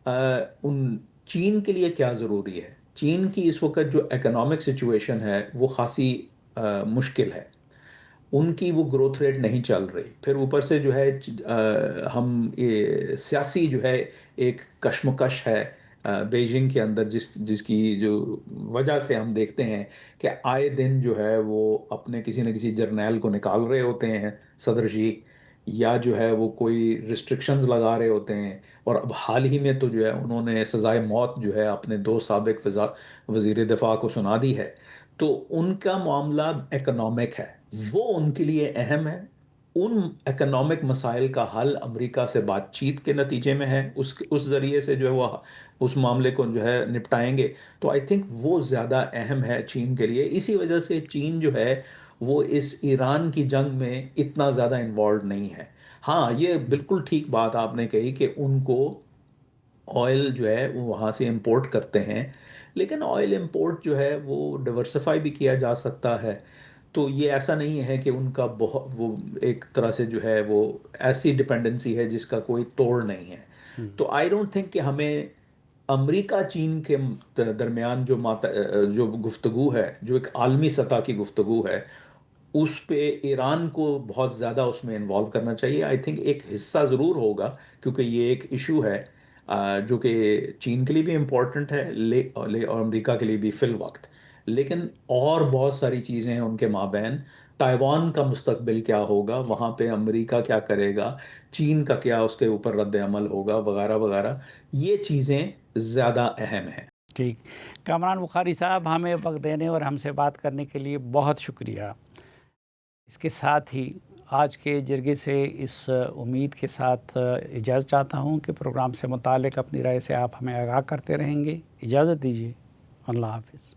ان چین کے لیے کیا ضروری ہے، چین کی اس وقت جو اکنامک سچویشن ہے وہ خاصی مشکل ہے. ان کی وہ گروتھ ریٹ نہیں چل رہی. پھر اوپر سے جو ہے ہم یہ سیاسی جو ہے ایک کشمکش ہے بیجنگ کے اندر، جس کی جو وجہ سے ہم دیکھتے ہیں کہ آئے دن جو ہے وہ اپنے کسی نہ کسی جرنیل کو نکال رہے ہوتے ہیں صدر جی، یا جو ہے وہ کوئی ریسٹرکشنز لگا رہے ہوتے ہیں. اور اب حال ہی میں تو جو ہے انہوں نے سزائے موت جو ہے اپنے دو سابق وزیر دفاع کو سنا دی ہے. تو ان کا معاملہ اکنامک ہے، وہ ان کے لیے اہم ہے۔ ان اکنامک مسائل کا حل امریکہ سے بات چیت کے نتیجے میں ہے، اس ذریعے سے جو ہے وہ اس معاملے کو جو ہے نپٹائیں گے۔ تو آئی تھنک وہ زیادہ اہم ہے چین کے لیے، اسی وجہ سے چین جو ہے وہ اس ایران کی جنگ میں اتنا زیادہ انوالوڈ نہیں ہے۔ ہاں، یہ بالکل ٹھیک بات آپ نے کہی کہ ان کو آئل جو ہے وہ وہاں سے امپورٹ کرتے ہیں، لیکن آئل امپورٹ جو ہے وہ ڈیورسیفائی بھی کیا جا سکتا ہے۔ تو یہ ایسا نہیں ہے کہ ان کا بہت وہ ایک طرح سے جو ہے وہ ایسی ڈپینڈنسی ہے جس کا کوئی توڑ نہیں ہے۔ تو آئی ڈونٹ تھنک کہ ہمیں امریکہ چین کے درمیان جو گفتگو ہے، جو ایک عالمی سطح کی گفتگو ہے، اس پہ ایران کو بہت زیادہ اس میں انوالو کرنا چاہیے۔ آئی تھنک ایک حصہ ضرور ہوگا، کیونکہ یہ ایک ایشو ہے جو کہ چین کے لیے بھی امپورٹنٹ ہے اور امریکہ کے لیے بھی فی الوقت، لیکن اور بہت ساری چیزیں ہیں ان کے مابین۔ تائیوان کا مستقبل کیا ہوگا، وہاں پہ امریکہ کیا کرے گا، چین کا کیا اس کے اوپر رد عمل ہوگا، وغیرہ وغیرہ، یہ چیزیں زیادہ اہم ہیں۔ ٹھیک، کامران بخاری صاحب، ہمیں وقت دینے اور ہم سے بات کرنے کے لیے بہت شکریہ۔ اس کے ساتھ ہی آج کے جرگے سے اس امید کے ساتھ اجازت چاہتا ہوں کہ پروگرام سے متعلق اپنی رائے سے آپ ہمیں آگاہ کرتے رہیں گے۔ اجازت دیجیے، اللہ حافظ۔